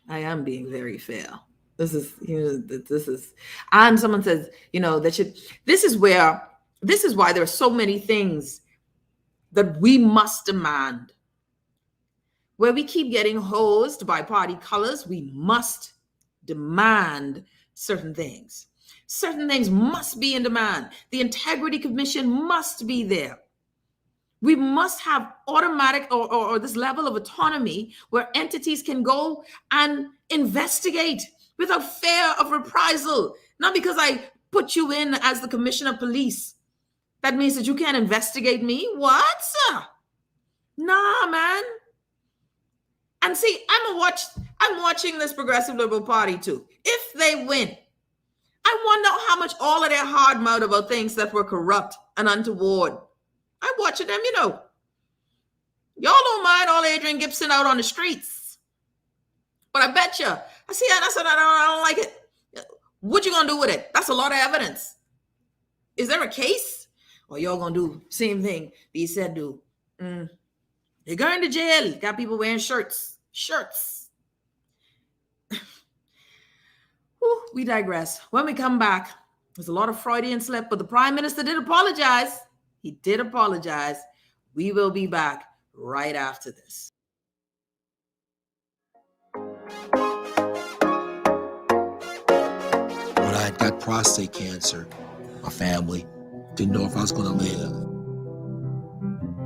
I am being very fair. This is, and someone says, this is why there are so many things that we must demand. Where we keep getting hosed by party colors, we must demand certain things. Certain things must be in demand. The Integrity Commission must be there. We must have automatic or this level of autonomy where entities can go and investigate without fear of reprisal. Not because I put you in as the commissioner of police. That means that you can't investigate me? What? Nah, man. And see, I'm watching this Progressive Liberal Party too. If they win, I wonder how much all of their hard mouth about things that were corrupt and untoward. I'm watching them, Y'all don't mind all Adrian Gibson out on the streets. But I bet you, I see that, I don't like it. What you gonna do with it? That's a lot of evidence. Is there a case? Or y'all gonna do the same thing he said do? They're going to jail. Got people wearing shirts. Whew, we digress. When we come back, there's a lot of Freudian slip, but the prime minister did apologize. He did apologize. We will be back right after this. When I got prostate cancer, my family didn't know if I was going to live.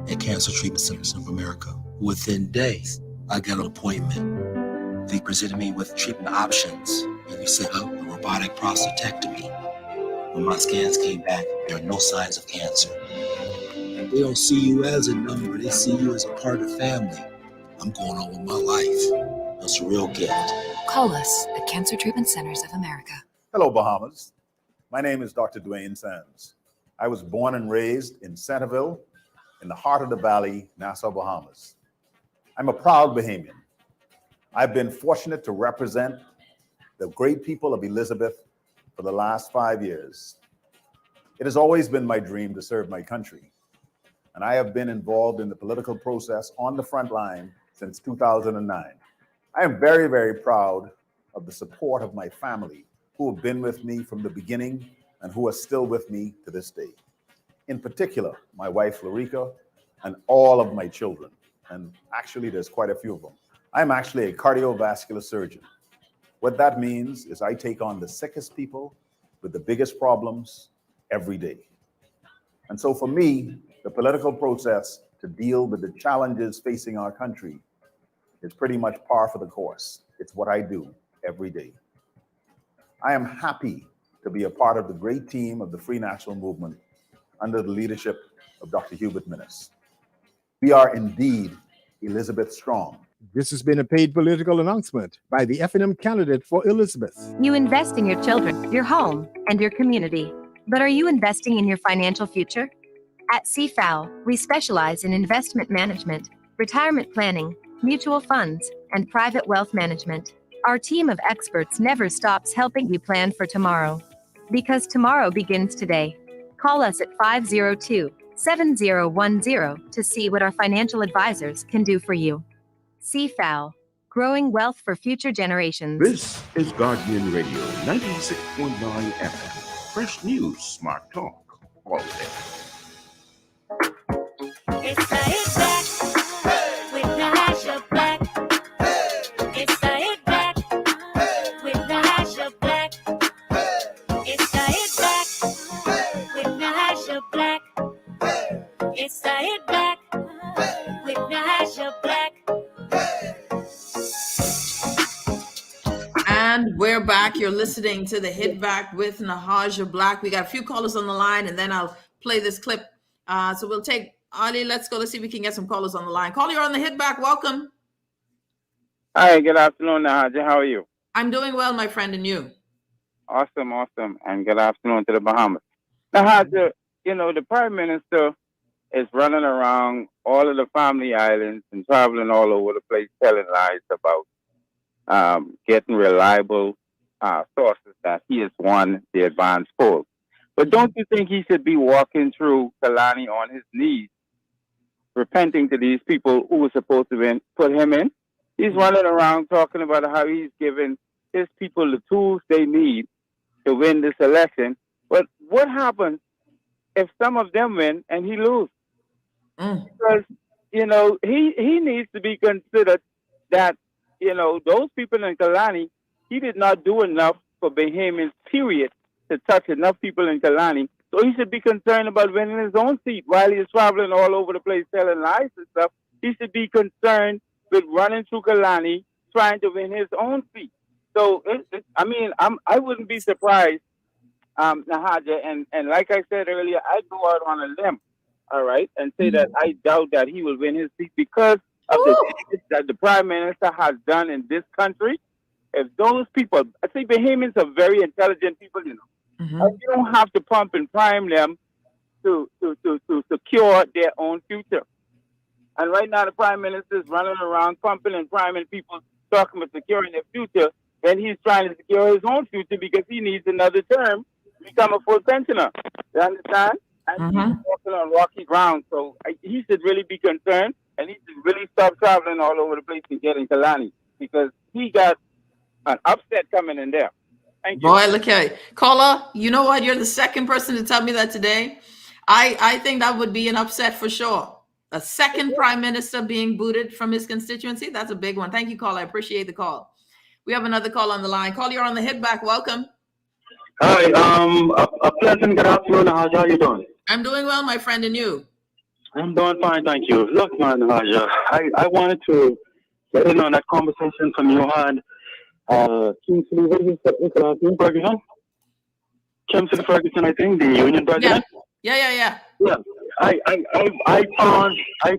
At Cancer Treatment Centers of America, within days, I got an appointment. They presented me with treatment options, and we set up a robotic prostatectomy. When my scans came back, there are no signs of cancer. They don't see you as a number, they see you as a part of the family. I'm going on with my life. That's a real gift. Call us at Cancer Treatment Centers of America. Hello, Bahamas. My name is Dr. Dwayne Sands. I was born and raised in Centerville, in the heart of the valley, Nassau, Bahamas. I'm a proud Bahamian. I've been fortunate to represent the great people of Elizabeth for the last 5 years. It has always been my dream to serve my country, and I have been involved in the political process on the front line since 2009. I am very, very proud of the support of my family, who have been with me from the beginning and who are still with me to this day. In particular, my wife, Larica, and all of my children. and actually there's quite a few of them. I'm actually a cardiovascular surgeon. What that means is I take on the sickest people with the biggest problems every day. And so for me, the political process to deal with the challenges facing our country is pretty much par for the course. It's what I do every day. I am happy to be a part of the great team of the Free National Movement under the leadership of Dr. Hubert Minnis. We are indeed Elizabeth Strong. This has been a paid political announcement by the FNM candidate for Elizabeth. You invest in your children, your home, and your community. But are you investing in your financial future? At CFAL, we specialize in investment management, retirement planning, mutual funds, and private wealth management. Our team of experts never stops helping you plan for tomorrow. Because tomorrow begins today. Call us at 502-7010 to see what our financial advisors can do for you. CFAL, growing wealth for future generations. This is Guardian Radio 96.9 FM. Fresh news, smart talk, all day. It's the Hit Back with Natasha Black. It's the Hit Back with Natasha Black. It's the Hit Back with Natasha Black. It's the Hit Back with Natasha Black. And we're back. You're listening to the Hit Back with Natasha Black. We got a few callers on the line, and then I'll play this clip. So we'll take Ali. Let's go. Let's see if we can get some callers on the line. Caller, you're on the Hit Back. Welcome. Hi, good afternoon, Nahaja. How are you? I'm doing well, my friend, and you? Awesome. And good afternoon to the Bahamas. Nahaja, the Prime Minister is running around all of the family islands and traveling all over the place telling lies about getting reliable sources that he has won the advance poll. But don't you think he should be walking through Kalani on his knees, repenting to these people who were supposed to put him in? He's running around talking about how he's giving his people the tools they need to win this election. But what happens if some of them win and he loses? Because, he needs to be considered that, those people in Kalani, he did not do enough for Bahamians, period, to touch enough people in Kalani. So he should be concerned about winning his own seat while he's traveling all over the place telling lies and stuff. He should be concerned with running through Kalani, trying to win his own seat. So, I wouldn't be surprised, Nahaja, and like I said earlier, I go out on a limb, all right, and say that I doubt that he will win his seat because of the things that the Prime Minister has done in this country. If those people, I think Bahamians are very intelligent people, and you don't have to pump and prime them to secure their own future. And right now, the Prime Minister is running around pumping and priming people, talking about securing their future, and he's trying to secure his own future because he needs another term to become a full pensioner. You understand? And he's walking on rocky ground, so he should really be concerned, and he should really stop traveling all over the place and getting Kalani because he got an upset coming in there. Thank you. Boy, look at it. Caller, you know what? You're the second person to tell me that today. I think that would be an upset for sure. A second prime minister being booted from his constituency. That's a big one. Thank you, caller. I appreciate the call. We have another call on the line. Caller, you're on the Hit Back. Welcome. Hi, a pleasant good afternoon. How are you doing? I'm doing well, my friend, and you? I'm doing fine, thank you. Look, man, Nahaja, I wanted to get in on that conversation from you had Kimsley Ferguson? Kimsley Ferguson, I think, the union president. Yeah. Yeah, I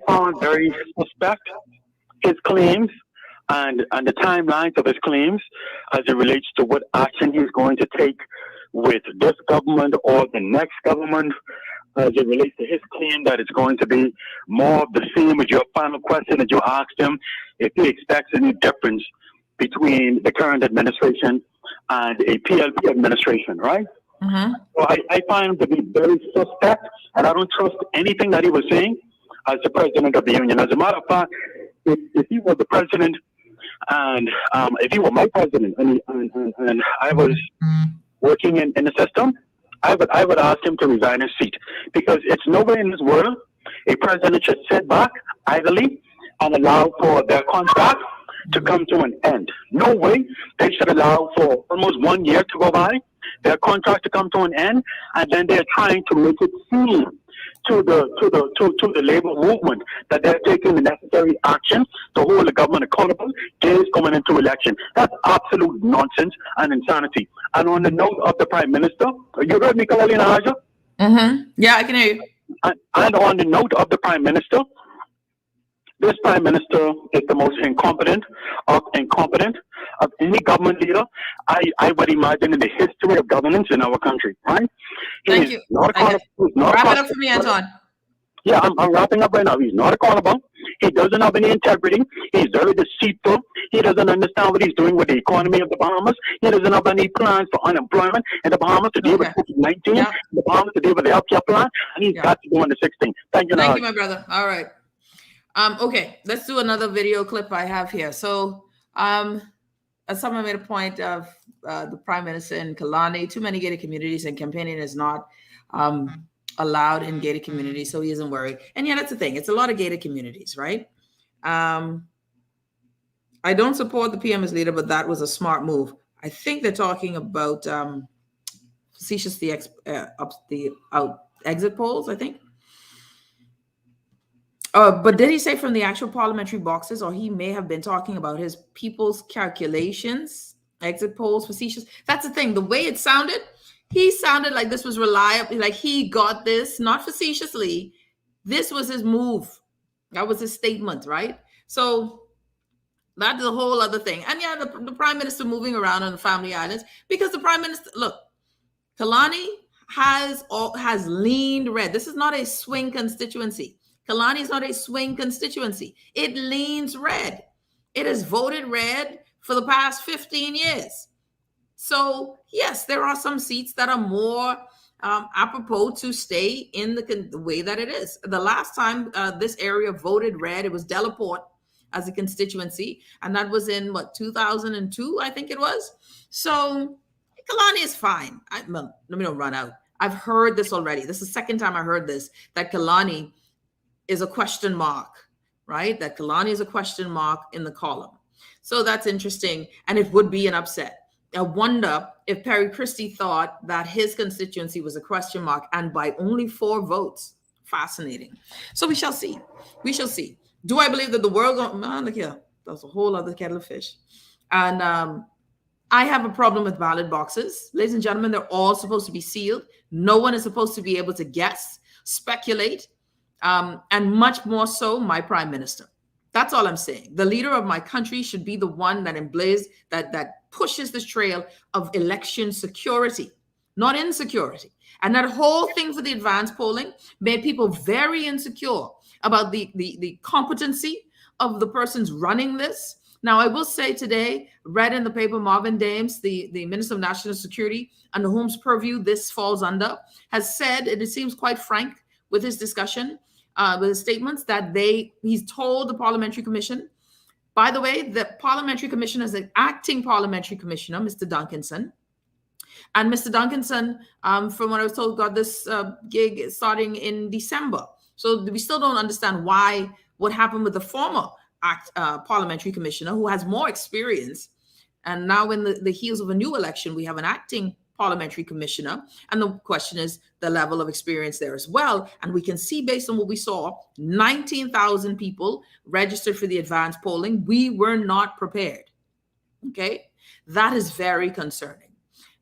found very suspect his claims and the timelines of his claims as it relates to what action he's going to take with this government or the next government as it relates to his claim that it's going to be more of the same as your final question that you asked him, if he expects any difference between the current administration and a PLP administration, right? So I find him to be very suspect, and I don't trust anything that he was saying as the president of the union. As a matter of fact, if he was the president, and if he were my president, and I was working in the system, I would ask him to resign his seat, because it's nowhere in this world a president should sit back idly and allow for their contract to come to an end. No way. They should allow for almost 1 year to go by, their contract to come to an end, and then they're trying to make it seem to the labor movement that they're taking the necessary action to hold the government accountable days coming into election. That's absolute nonsense and insanity. And on the note of the Prime Minister, you heard me clearly, Nahaja? Yeah, I can hear you. And on the note of the Prime Minister, this Prime Minister is the most incompetent of any government leader I would imagine in the history of governance in our country, right? Thank you. Wrap it up for me, Anton. Yeah, I'm wrapping up right now. He's not accountable. He doesn't have any integrity. He's very deceitful. He doesn't understand what he's doing with the economy of the Bahamas. He doesn't have any plans for unemployment in the Bahamas to deal with COVID-19, the Bahamas to deal with the healthcare plan, and he's got to go on the 16th. Thank you, Thank you, my brother. All right. Okay, let's do another video clip I have here. So, someone made a point of the Prime Minister in Kalani, too many gated communities, and campaigning is not allowed in gated communities, so he isn't worried. And yeah, that's the thing. It's a lot of gated communities, right? I don't support the PM as leader, but that was a smart move. I think they're talking about facetious the exit polls, I think. But did he say from the actual parliamentary boxes, or he may have been talking about his people's calculations, exit polls, facetious? That's the thing. The way it sounded, he sounded like this was reliable, like he got this, not facetiously. This was his move. That was his statement, right? So that's a whole other thing. And yeah, the Prime Minister moving around on the Family Islands, because the Prime Minister, look, Kalani has leaned red. This is not a swing constituency. Kalani is not a swing constituency. It leans red. It has voted red for the past 15 years. So yes, there are some seats that are more apropos to stay in the way that it is. The last time this area voted red, it was Delaport as a constituency, and that was in 2002, I think it was. So Kalani is fine. Let me not run out. I've heard this already. This is the second time I heard this, that Kalani is a question mark, right? That Kalani is a question mark in the column. So that's interesting, and it would be an upset. I wonder if Perry Christie thought that his constituency was a question mark, and by only 4 votes. Fascinating. So we shall see. We shall see. Do I believe that the world? Look here, that's a whole other kettle of fish. And I have a problem with ballot boxes, ladies and gentlemen. They're all supposed to be sealed. No one is supposed to be able to guess, speculate, and much more so my Prime Minister. That's all I'm saying. The leader of my country should be the one that pushes this trail of election security, not insecurity. And that whole thing for the advanced polling made people very insecure about the competency of the persons running this. Now, I will say today, read in the paper, Marvin Dames, the Minister of National Security, under whom's purview this falls under, has said, and it seems quite frank with his discussion, with his statements, that he's told the Parliamentary Commission. By the way, the Parliamentary Commission is an acting Parliamentary Commissioner, Mr. Duncanson. And Mr. Duncanson, from what I was told, got this gig starting in December. So we still don't understand what happened with the former Parliamentary Commissioner, who has more experience. And now in the heels of a new election, we have an acting Parliamentary Commissioner. And the question is the level of experience there as well. And we can see, based on what we saw, 19,000 people registered for the advanced polling. We were not prepared. Okay? That is very concerning.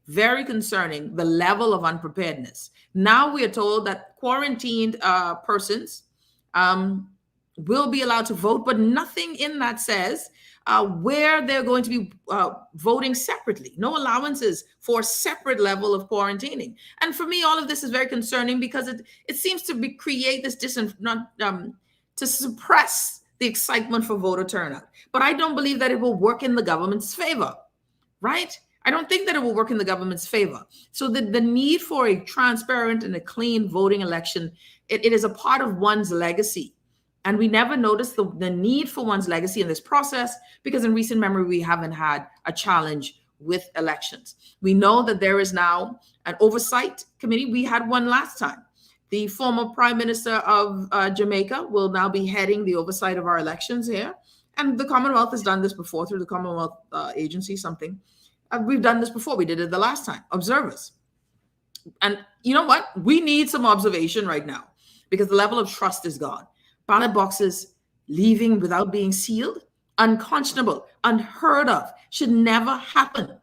Very concerning, the level of unpreparedness. Now we are told that quarantined persons will be allowed to vote, but nothing in that says where they're going to be voting separately. No allowances for a separate level of quarantining. And for me, all of this is very concerning, because it seems to create this to suppress the excitement for voter turnout. But I don't believe that it will work in the government's favor, right? I don't think that it will work in the government's favor. So the need for a transparent and a clean voting election, it is a part of one's legacy. And we never noticed the need for one's legacy in this process, because in recent memory, we haven't had a challenge with elections. We know that there is now an oversight committee. We had one last time. The former Prime Minister of Jamaica will now be heading the oversight of our elections here. And the Commonwealth has done this before through the Commonwealth Agency, something. We've done this before. We did it the last time. Observers. And you know what? We need some observation right now because the level of trust is gone. Ballot boxes leaving without being sealed, unconscionable, unheard of, should never happen.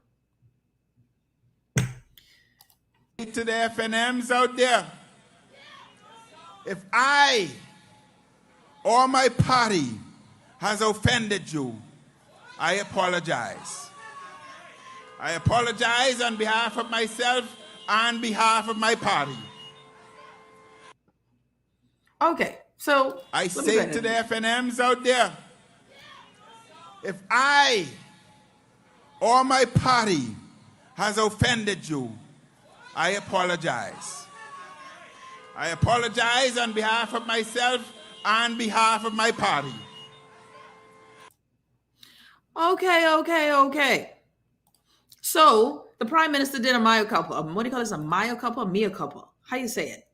To the FNMs out there, if I or my party has offended you, I apologize. I apologize on behalf of myself and behalf of my party. Okay, so I say to the FNMs out there, if I or my party has offended you, I apologize. I apologize on behalf of myself and behalf of my party. Okay. So the Prime Minister did a mea culpa. What do you call this? A mea culpa? Mea culpa. How you say it?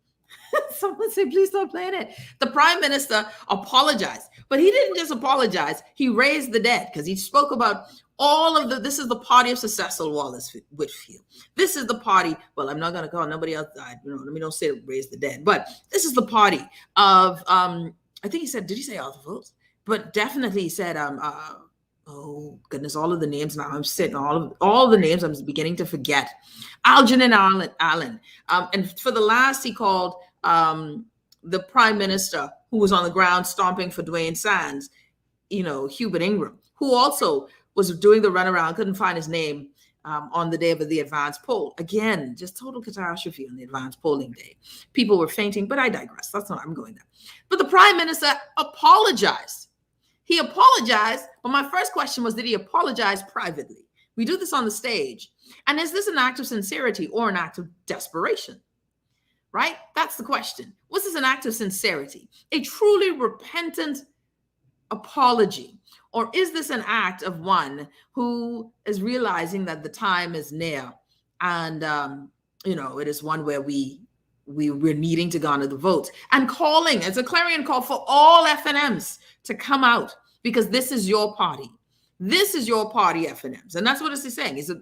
Someone say, please stop playing it. The Prime Minister apologized, but he didn't just apologize. He raised the dead because he spoke about all of this is the party of Cecil Wallace Whitfield. This is the party. Well, I'm not going to call nobody else. Let me don't say raise the dead, but this is the party of, I think he said, did he say Arthur Phillips? But definitely he said, oh goodness, all of the names now. I'm sitting all the names. I'm beginning to forget. Algernon Allen. And for the last, he called the Prime Minister who was on the ground stomping for Dwayne Sands, Hubert Ingram, who also was doing the runaround, couldn't find his name on the day of the advanced poll. Again, just total catastrophe on the advanced polling day. People were fainting, but I digress. That's not, I'm going there. But the Prime Minister apologized. He apologized, but my first question was, did he apologize privately? We do this on the stage. And is this an act of sincerity or an act of desperation? Right? That's the question. Was this an act of sincerity? A truly repentant apology? Or is this an act of one who is realizing that the time is near and, it is one where we're needing to garner the votes and calling, it's a clarion call for all FNMs to come out because this is your party. This is your party, FNMs. And that's what it's saying is,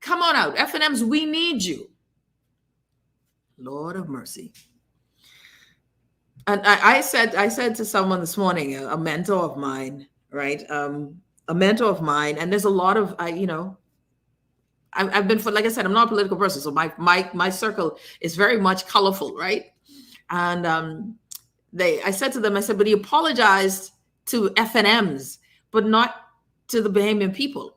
come on out. FNMs, we need you. Lord of mercy. And I said to someone this morning, a mentor of mine, right? A mentor of mine, and there's a lot of, I've been, like I said, I'm not a political person, so my circle is very much colorful, right? And I said to them, but he apologized to FNMs, but not to the Bahamian people.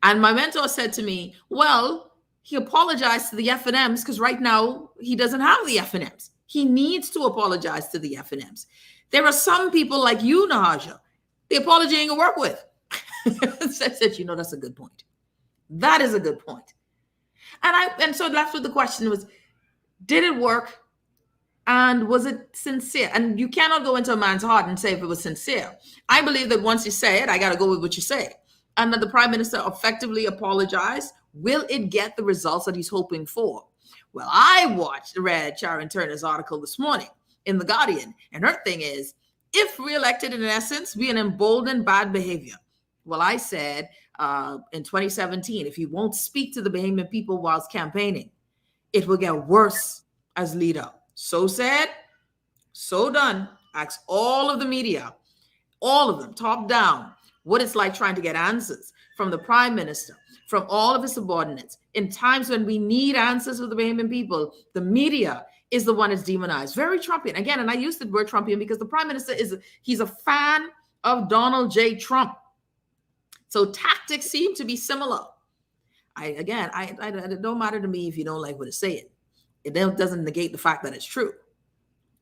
And my mentor said to me, well, he apologized to the FNMs because right now he doesn't have the FNMs. He needs to apologize to the FNMs. There are some people like you, Nahaja, the apology ain't gonna work with. Said, that's a good point. That is a good point. And so left with the question was, did it work? And was it sincere? And you cannot go into a man's heart and say if it was sincere. I believe that once you say it, I got to go with what you say. And that the Prime Minister effectively apologized. Will it get the results that he's hoping for? Well, I read Sharon Turner's article this morning in The Guardian. And her thing is, if reelected, in essence, be an emboldened bad behavior. Well, I said in 2017, if he won't speak to the Bahamian people whilst campaigning, it will get worse as leader. So said, so done. Ask all of the media, all of them, top down, what it's like trying to get answers from the Prime Minister, from all of his subordinates. In times when we need answers for the Bahamian people, the media is the one that's demonized. Very Trumpian. Again, and I use the word Trumpian because the Prime Minister he's a fan of Donald J. Trump. So tactics seem to be similar. It don't matter to me if you don't like what it's saying. It doesn't negate the fact that it's true,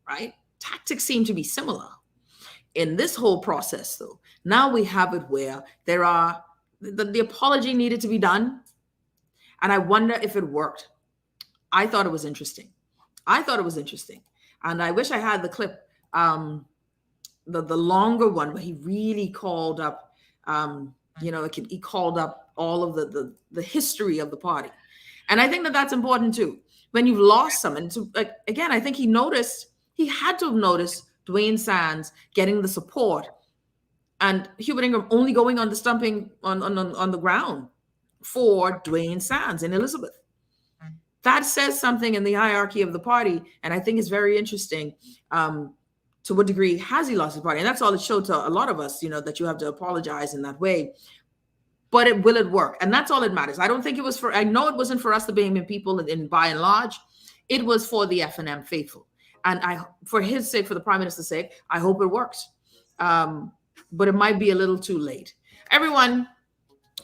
right? Tactics seem to be similar. In this whole process, though, now we have it where there are, the apology needed to be done. And I wonder if it worked. I thought it was interesting. And I wish I had the clip, the longer one where he really called up, he called up all of the history of the party. And I think that that's important too, when you've lost someone. So, like, again, I think he had to have noticed Dwayne Sands getting the support and Hubert Ingram only going on the stumping on the ground for Dwayne Sands and Elizabeth. That says something in the hierarchy of the party, and I think it's very interesting. To what degree has he lost his party? And that's all it showed to a lot of us, that you have to apologize in that way. But will it work? And that's all that matters. I don't think it was I know it wasn't for us, the Bahamian people, in by and large. It was for the FNM faithful. And for his sake, for the Prime Minister's sake, I hope it works. But it might be a little too late. Everyone,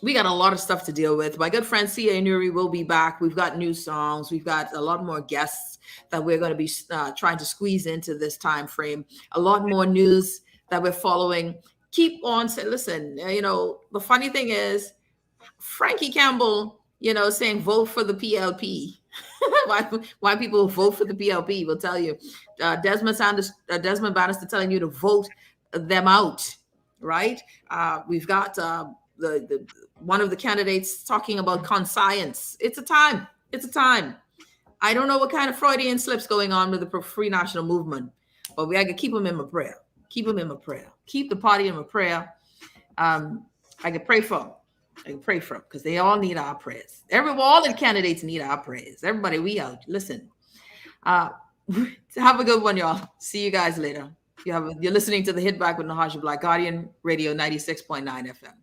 we got a lot of stuff to deal with. My good friend C.A. Nuri will be back. We've got new songs. We've got a lot more guests that we're going to be trying to squeeze into this time frame. A lot more news that we're following. Keep on saying, listen, the funny thing is, Frankie Campbell, saying vote for the PLP. why people vote for the PLP will tell you. Desmond Bannister telling you to vote them out, right? We've got the one of the candidates talking about conscience. It's a time. I don't know what kind of Freudian slips going on with the Free National Movement, but we got to keep them in my prayer. Keep them in my prayer. Keep the party in my prayer. I can pray for them. Because they all need our prayers. All the candidates need our prayers. Everybody, we out. Listen. Have a good one, y'all. See you guys later. You're listening to the Hit Back with Nahaja Black, Guardian Radio 96.9 FM.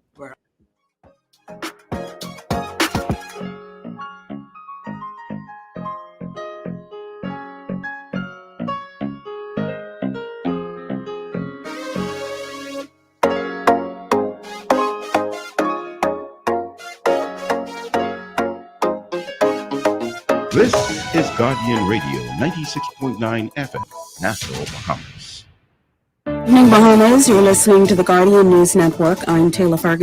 This is Guardian Radio 96.9 FM, Nassau, Bahamas. Good evening, Bahamas. You're listening to the Guardian News Network. I'm Taylor Ferguson.